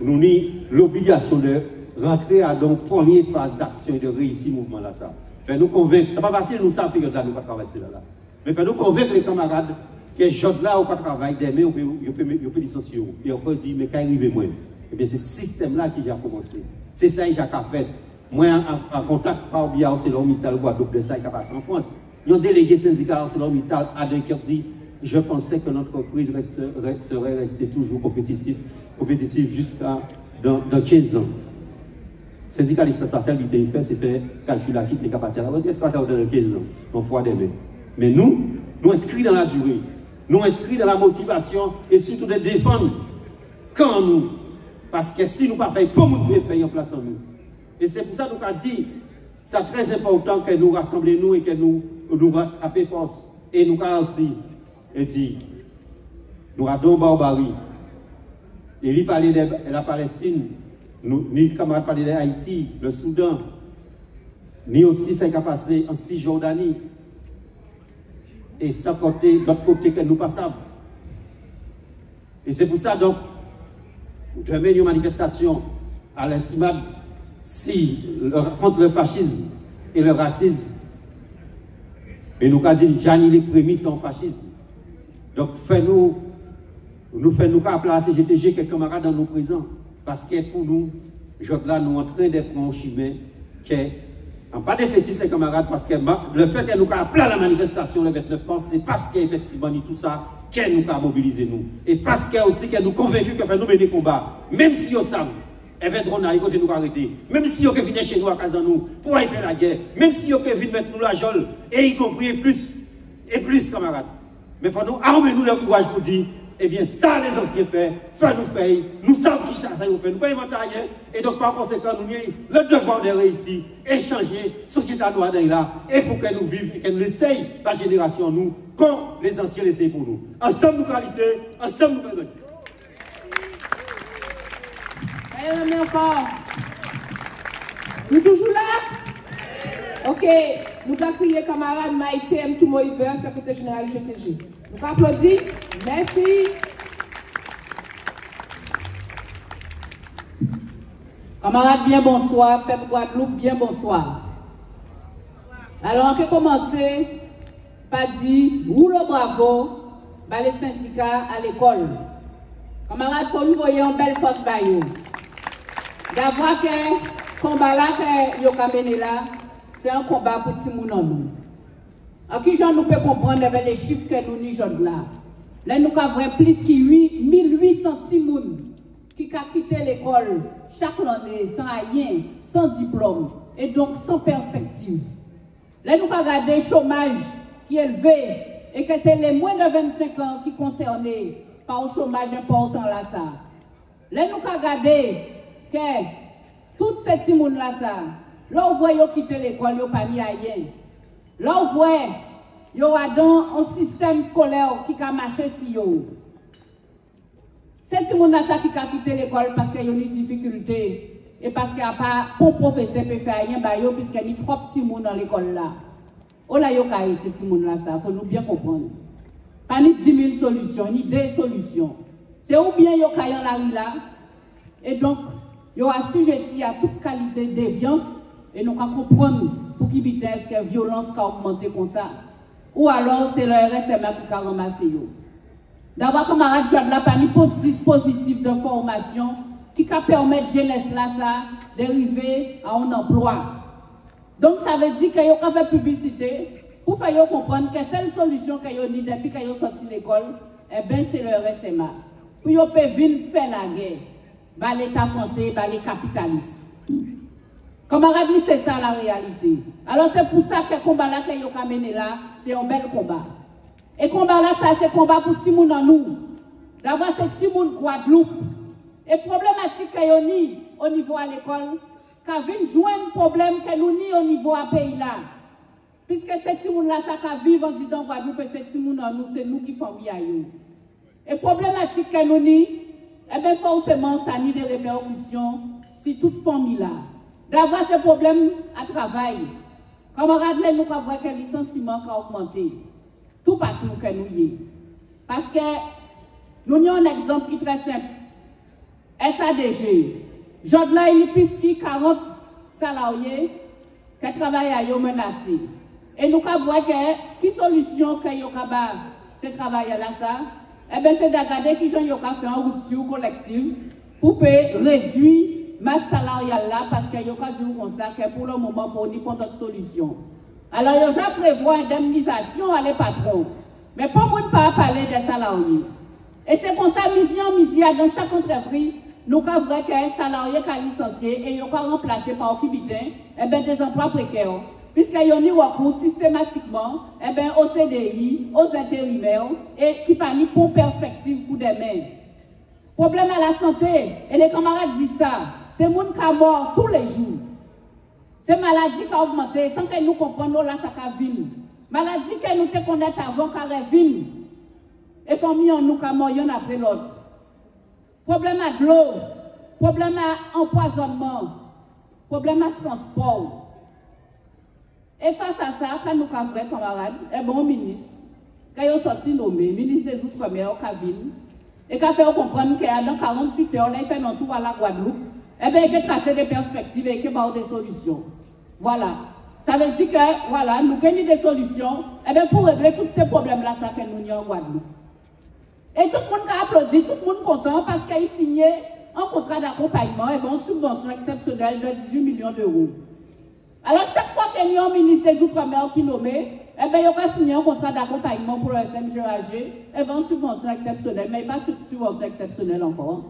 nous avons l'obligation de rentrer à la première phase d'action et de réussir le mouvement là. Ça. Fait nous convaincre, ce n'est pas facile nous ça période là, nous pas travailler là. Mais fait nous convaincre les camarades que jour là, on pas travailler, demain, on peut licencier. Et on peut dire, mais quand arrive moi, eh bien c'est ce système là qui a commencé. C'est ça que j'ai fait. Moi, en contact par Obia, c'est l'hôpital Guadeloupe de ça qui a passé en France. Ils ont délégué syndical c'est l'hôpital à Dunkerque dit, je pensais que notre entreprise serait restée toujours compétitive jusqu'à dans 15 ans. Syndicaliste, ça, celle qui fait, c'est faire calculer qui est capable de la retraite quand dans 15 ans, on fois demain. Mais nous inscrits dans la durée, nous inscrits dans la motivation et surtout de défendre quand nous. Parce que si nous ne faisons pas, pour nous faire en place en nous. Et c'est pour ça que nous avons dit, c'est très important que nous rassemblions et que nous rattrapions force. Et nous avons aussi dit, nous avons barbarie. Et il parlait de la Palestine, ni camarades parlaient de Haïti, le Soudan, ni aussi ce qui a passé en Cisjordanie. Et ça côté, d'autre côté que nous passons. Et c'est pour ça donc, je mets une manifestation à l'Insimab contre le fascisme et le racisme. Et nous avons dit, Jani les prémices en fascisme. Donc, nous faisons appeler à CGTG quelques camarades dans nos présents. Parce que pour nous, là, nous sommes en train de prendre un chemin qui est pas défaitis ces camarades, parce que le fait que nous avons appelé à la manifestation le 29 mars, c'est parce qu'effectivement, tout ça, que nous avons mobilisé nous. Et parce que aussi que nous convaincus que nous mener des combats, même si nous savons, ils vont nous arrêter. Même si ils viennent chez nous à Casanou pour aller faire la guerre, même si ils viennent mettre nous la jolle, et y compris plus, camarades. Mais il faut nous armer nous le courage pour dire, eh bien, ça, les anciens faits, nous savons qui ça nous fait, nous ne pouvons pas rien, et donc par conséquent, nous avons le devoir de réussir, échanger, société à droite là, et pour que nous vivions, et que nous essayons, la génération, nous, comme les anciens l'essayent pour nous. Ensemble, nous qualité, ensemble, nous gagnons. Allez, encore. Nous toujours là? Ok, nous avons crié camarade Maïté M. Toumoïber, secrétaire général du GTG. Nous applaudissons. Merci. Camarades, bien bonsoir. Peuple Guadeloupe, bien bonsoir. Alors, on va commencer par dire, roule bravo, par les syndicats à l'école. Camarades, pour nous voyons une belle force baillot. D'avoir que le combat là que vous avez mené là, c'est un combat pour tout le monde. En qui nous peut comprendre avec les chiffres que nous avons là. Là, nous avons plus de 1800 personnes qui ont quitté l'école chaque année sans rien, sans diplôme et donc sans perspective. Là, nous avons regardé le chômage qui est élevé et que c'est les moins de 25 ans qui sont concernés par un chômage important là. Ça. Là, nous avons regardé que toutes ces personnes là, là, on voit qu'ils quittent l'école, ils n'ont pas mis rien. Là, on voit qu'il y a un système scolaire qui a marché si yo. C'est tout le monde qui a quitté l'école parce qu'il y a une difficulté et parce qu'il n'y a pas pour professeur peut faire rien, puisqu'il y a trop petits monde dans l'école là. Oh là, il y a ces petits monde là, ça, il faut nous bien comprendre. Pas ni 10 000 solutions, ni des solutions. C'est ou bien il y a la rue là, et donc, il y a assujetti à toute qualité de déviance, et nous allons comprendre pour qui est-ce que la violence a augmenté comme ça. Ou alors c'est le RSMA qui a ramassé. D'abord, camarade, tu as de la panique pour dispositif de formation qui permet à jeunesse là d'arriver à un emploi. Donc ça veut dire qu'il y a fait publicité pour faire comprendre que la seule solution qu'il y a depuis qu'ils ont sorti de l'école, eh bien c'est le RSMA. Pour qu'ils puissent venir faire la guerre, par l'État français, par les capitalistes. Camarade, c'est ça la réalité. Alors c'est pour ça que le combat là qu'il y a mené là, c'est un bel combat. Et le combat là, ça c'est un combat pour tout le monde en nous. D'abord c'est tout le monde Guadeloupe. Et problématique qu'il y a au niveau à l'école, qu'à venir joindre un problème que nous ni au niveau à pays là. Puisque c'est tout le monde là, ça qui vivre en disant Guadeloupe, et c'est tout le monde en nous, c'est nous qui faisons bien. Et problématique que nous ni, eh bien forcément ça ni des répercussions sur toute famille là. D'avoir ce problème à travail. Camarades, nous avons vu que le licenciement a augmenté. Tout partout que nous y est. Parce que nous avons un exemple qui est très simple. SADG. Jodla, il y a 40 salariés qui travaillent à eux menacés. Et nous avons vu que la solution que nous avons ce travail là, eh bien, c'est de regarder qui ont fait une rupture collective pour réduire masse salariale là, parce qu'il y a pas de comme ça, que pour le moment, pour n'y pas d'autre solution. Alors, il y a prévu indemnisation à les patrons. Mais pour moi, ne pas parler des salariés. Et c'est comme ça, mission, dans chaque entreprise, nous avons vu qu'un salarié qui a licencié et il a remplacé par un kibitin, eh bien, des emplois précaires. Puisqu'il y a eu recours systématiquement, eh bien, au CDI, aux intérimaires, et qui pas ni pour perspective pour demain. Problème à la santé, et les camarades disent ça. C'est le monde qui a mort tous les jours. C'est maladie qui a augmenté sans que nous comprenions là, ça a vu. Maladie que nous te connaissons avant, qui a vu. Et famille en nous qui a mort l'un après l'autre. Problème à de l'eau, problème à empoisonnement, problème à transport. Et face à ça, quand nous avons vrai camarades, un bon ministre, quand il est sorti nommé, ministre des Outre-mer, qui a vu, et qui a fait comprendre qu'il y a dans 48 heures, là, il fait un tour à la Guadeloupe. Eh bien, il a tracé des perspectives et il a des solutions. Voilà. Ça veut dire que, voilà, nous gagnons des solutions, eh bien, pour régler tous ces problèmes-là, ça que nous avons en Guadeloupe. Et tout le monde a applaudi, tout le monde content parce qu'il a signé un contrat d'accompagnement et une subvention exceptionnelle de 18 millions d'euros. Alors, chaque fois qu'il y a un ministre des Outre-mer qui est nommé, eh bien, il a signé un contrat d'accompagnement pour le SMGAG et une subvention exceptionnelle, mais pas une subvention exceptionnelle encore.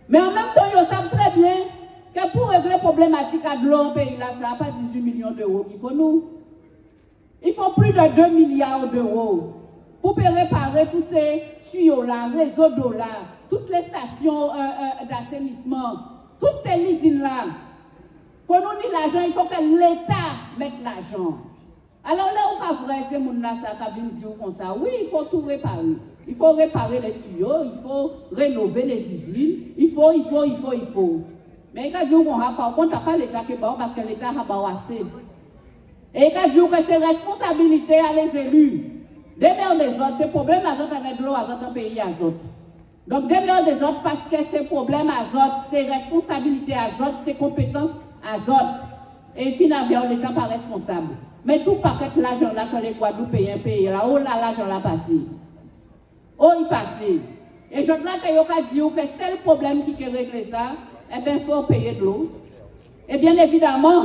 Mais en même temps, ils savent très bien que pour régler la problématique à de l'eau au pays, là, ça n'a pas 18 millions d'euros qu'il faut nous. Il faut plus de 2 milliards d'euros pour réparer tous ces tuyaux-là, réseaux d'eau-là, toutes les stations d'assainissement, toutes ces usines-là. Il faut nous dire l'argent, il faut que l'État mette l'argent. Alors là, on va voir ces gens-là, ça va venir dire comme ça. Oui, il faut tout réparer. Il faut réparer les tuyaux, il faut rénover les usines, il faut. Mais il a dit qu'on n'a pas l'État qui est bon parce que l'État a pas assez. Et il a dit que c'est responsabilité à les élus. Derrière des autres, c'est problème à autres avec l'eau, à autres pays à autres. Donc derrière des autres, parce que c'est problème à autres, c'est responsabilité à autres, c'est compétence à autres. Et finalement, l'État pas responsable. Mais tout paquet l'argent là que les Guadeloupéens payent là, oh là, l'argent là passé. Oh, il passé. Et je crois qu'il y a dit que c'est le problème qui peut régler ça, eh bien, il faut payer de l'eau. Et bien évidemment,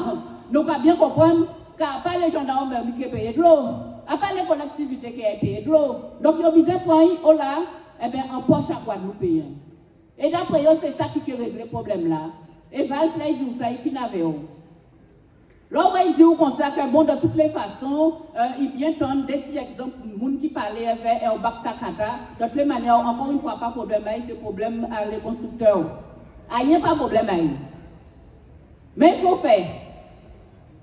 nous devons bien comprendre qu'il n'y a pas les gendarmes qui payent de l'eau, il n'y a pas les collectivités qui payent de l'eau. Donc, il y a besoin de prendre là, eh bien, en poche à Guadeloupéen. Et d'après eux, c'est ça qui peut régler le problème là. Et Valls, là, il dit ça, il finit avec eux. Là, il dit comme ça que bon, de toutes les façons, il vient entendre des petits exemples de gens qui parlaient avec un bac takata. De toutes les manières, encore une fois, pas de problème, c'est problème à les constructeurs. Il n'y a pas de problème. Mais il faut faire.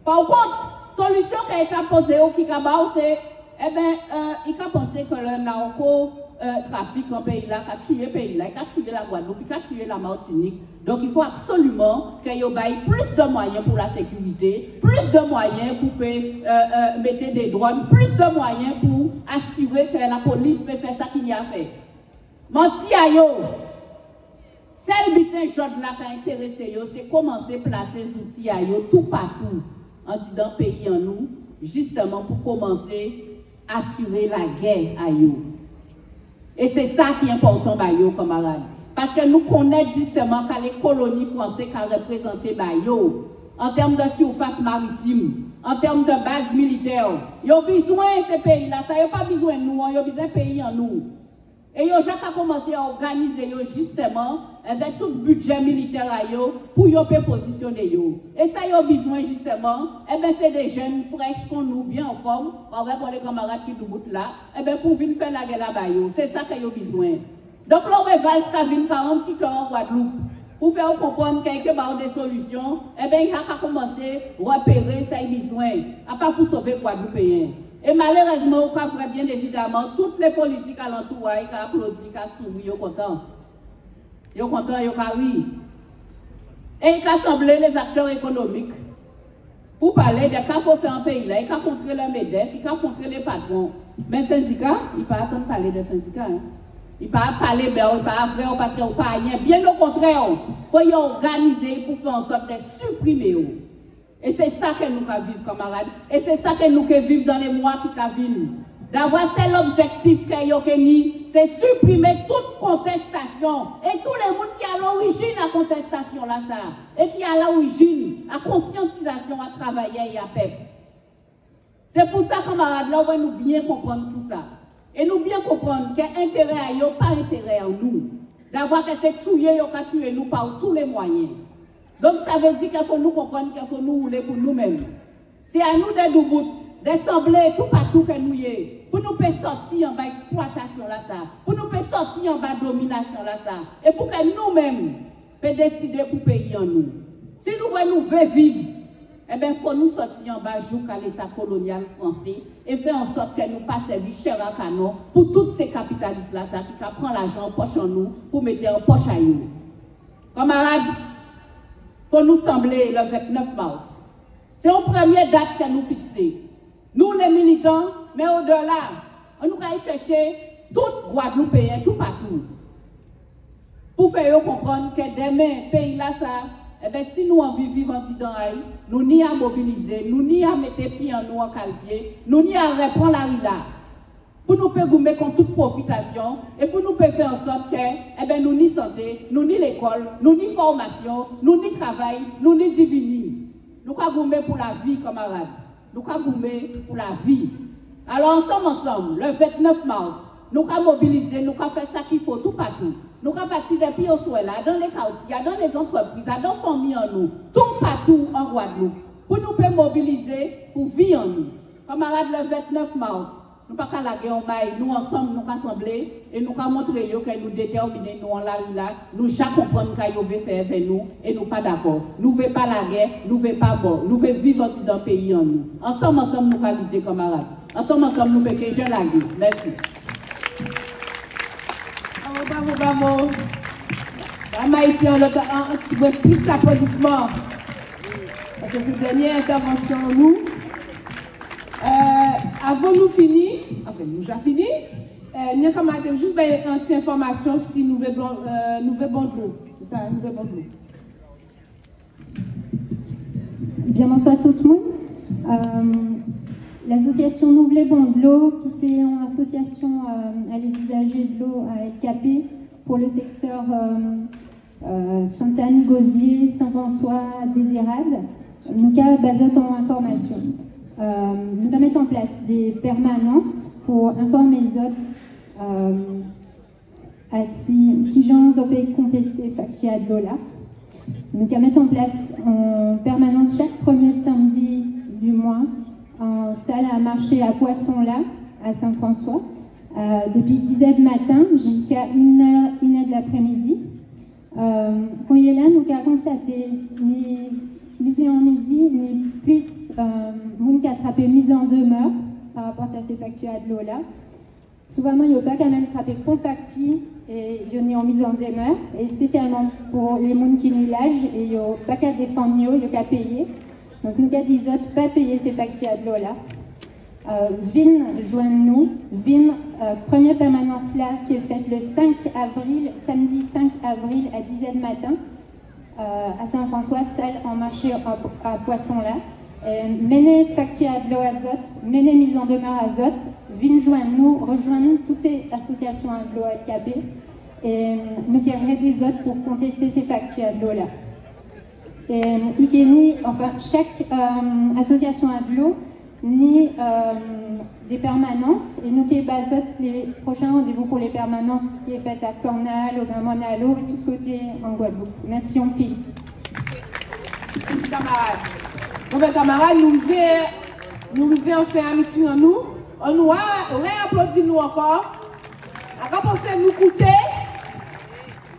Par contre, solution qui a été posée au Kikabao, c'est eh bien, il a pensé que le narco-trafic en pays là, a tué le pays là, il a tué la Guadeloupe, il a tué la Martinique. Donc il faut absolument qu'il y ait plus de moyens pour la sécurité, plus de moyens pour mettre des drones, plus de moyens pour assurer que la police peut faire ça qu'il y a fait. Menti à yo, celle butin jaune là qui a intéressé yo, c'est commencer à placer des outils à yo tout partout en disant pays en nous, justement pour commencer à assurer la guerre à yo. Et c'est ça qui est important à yo, camarades. Parce que nous connaissons justement que les colonies françaises qui ont représenté Bayo, en termes de surface maritime, en termes de base militaire, ils ont besoin de ces pays-là, ça n'a pas besoin de nous, ils ont besoin de pays en nous. Et ils ont déjà commencé à organiser justement avec tout le budget militaire pour qu'ils puissent positionner. Et ça, ils ont besoin justement, c'est des jeunes fraîches qu'on nous bien en forme, avec les camarades qui nous là, pour venir faire la guerre là-bas. C'est ça qu'ils ont besoin. Donc, l'on révèle ce qu'il y a 48 heures en Guadeloupe. Pour faire comprendre qu'il y a des solutions, il a commencé à repérer ses besoins, à pas pour sauver les Guadeloupéens. Et malheureusement, on ferait bien évidemment toutes les politiques alentour qui applaudissent, qui sourient, ils sont contents. Ils sont contents, ils sont oui. Et il a assemblé les acteurs économiques pour parler de ce qu'il faut faire en pays là. Il a montré le MEDEF, il a montré les patrons. Mais les syndicats, il ne peut pas attendre de parler des syndicats. Hein. Il ne peut pas parler, mais il ne peut pas vrai parce qu'il n'y a pas rien. Bien au contraire, il faut y organiser pour faire en sorte de supprimer. Et c'est ça que nous vivons, camarades. Et c'est ça que nous vivons dans les mois qui viennent. D'avoir c'est l'objectif que c'est supprimer toute contestation. Et tous les gens qui sont à l'origine de la contestation là, ça. Et qui sont à l'origine, la conscientisation à travailler et à peuple. C'est pour ça, camarades, là, on va nous bien comprendre tout ça. Et nous bien comprendre qu'il y a intérêt à eux, pas intérêt à nous. D'avoir que c'est tuer, tuer nous par tous les moyens. Donc ça veut dire qu'il faut nous comprendre qu'il faut nous rouler pour nous-mêmes. C'est à nous de nous d'assembler tout partout que nous y est. Pour nous sortir en bas exploitation là ça. Pour nous sortir en bas domination là ça. Et pour que nous-mêmes puissions décider pour payer en nous. Si nous voulons vivre, eh bien, il faut nous sortir en bas jour à l'État colonial français et faire en sorte que nous pas servir cher à canon pour tous ces capitalistes là ça, qui prennent l'argent en poche en nous pour mettre en poche à nous. Camarades, il faut nous sembler le 29 mars. C'est une première date que nous fixons. Nous les militants, mais au-delà, on nous va chercher tout Guadeloupéen, tout partout. Pour faire comprendre que demain, pays là ça, eh bien, si nous en vivons dedans, nous n'y à mobiliser, nous n'y à mettre pied en nous en calpier, nous n'y à reprendre la rue là. Pour nous faire gommer contre toute profitation et pour nous faire en sorte que eh bien, nous ni santé, nous ni l'école, nous ni formation, nous ni travail, nous ni divini. Nous avons gommer pour la vie, camarades. Nous avons gommer pour la vie. Alors, ensemble, le 29 mars, nous avons mobilisé, nous avons fait ça qu'il faut tout partout. Nous avons parti depuis au soir là, dans les quartiers, dans les entreprises, dans les familles en nous, tout partout en Guadeloupe, pour nous mobiliser pour vivre en nous. Camarades, le 29 mars, nous ne pouvons pas la guerre en maille, nous ensemble, nous assembler et nous pouvons montrer que nous déterminons, nous en la là, nous chaque comprendre qu'il y a faire avec nous et nous pas d'accord. Nous ne voulons pas la guerre, nous ne voulons pas mort, nous voulons vivre dans le pays en nous. Ensemble, nous pouvons lutter, camarades. Ensemble, nous pouvons faire la guerre. Merci. Bravo. Maïti, on a un petit peu plus d'applaudissements. Parce que c'est la dernière intervention, nous. Avant nous finir, enfin, nous déjà fini, nous avons juste une petite information si nous voulons bon de l'eau. C'est ça, nous voulons bon de l'eau. Bien, bonsoir tout le monde. L'association Nous voulons bon de l'eau, qui c'est une association à les usagers de l'eau à LKP pour le secteur Sainte-Anne, Gosier, Saint-François, Désirade, nous avons basé en information. Nous allons mettre en place des permanences pour informer les autres qui gens ont contesté factia de l'eau là. Nous allons mettre en place en permanence chaque premier samedi du mois en salle à marché à Poisson là, à Saint-François, depuis 10h du matin jusqu'à 1h de l'après-midi. Quand il est là, nous avons constaté ni mise en midi, ni plus monde qui a attrapé mise en demeure par rapport à ces factures de l'eau là. Souvent, il n'y a pas quand même trappé compacti et il y a en mise en demeure, et spécialement pour les gens qui n'ont l'âge, et il n'y a pas qu'à défendre, il n'y a qu'à payer. Donc, nous, avons dit autres, pas payer ces factures de l'eau là. Vin, joignez-nous. Vin, première permanence là, qui est faite le 5 avril, samedi 5 avril à 10h du matin, à Saint-François, salle en marché à Poisson là. Menez facture de l'eau azote, menez mise en demeure azote, vin joindre-nous, rejoindre toutes ces associations de l'eau LKB et nous carrer des autres pour contester ces factures de l'eau là. Et enfin, chaque association de l'eau ni des permanences et nous qui basons les prochains rendez-vous pour les permanences qui est fait à Cornal, au Gramonalo et tout côté en Guadeloupe. Merci en pile. Merci camarades. Bon ben camarades, nous venons faire un meeting en nous. On nous réapplaudit nous encore. À quoi pensez nous coûter?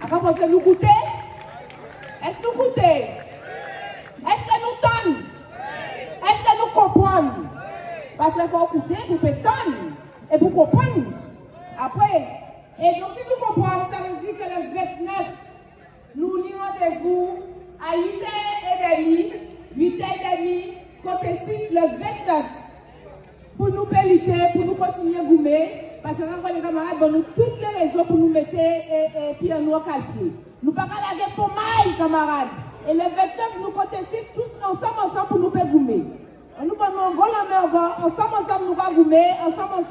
À quoi pensez nous coûter? Est-ce que nous coûter? Est-ce que nous tonnent? Est-ce que nous comprenons? Parce que nous coûter pour pétendre et pour comprendre. Après, et donc si nous comprenons, ça veut dire que le 29, nous nous rendez-vous à 8h30, 8h30, côté site le 29, pour nous péliter, pour nous continuer à goumer, parce que quand les camarades donnent nous toutes les raisons pour nous mettre et puis nous calculer. Nous ne pouvons pas laguer pour maille, camarades. Et le 29, nous côté site, tous ensemble pour nous faire goumer. Nous prenons ensemble, nous allons goumer, ensemble,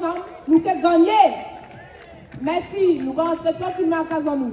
nous allons gagner. Merci, nous allons rentrer tranquillement à casa nous.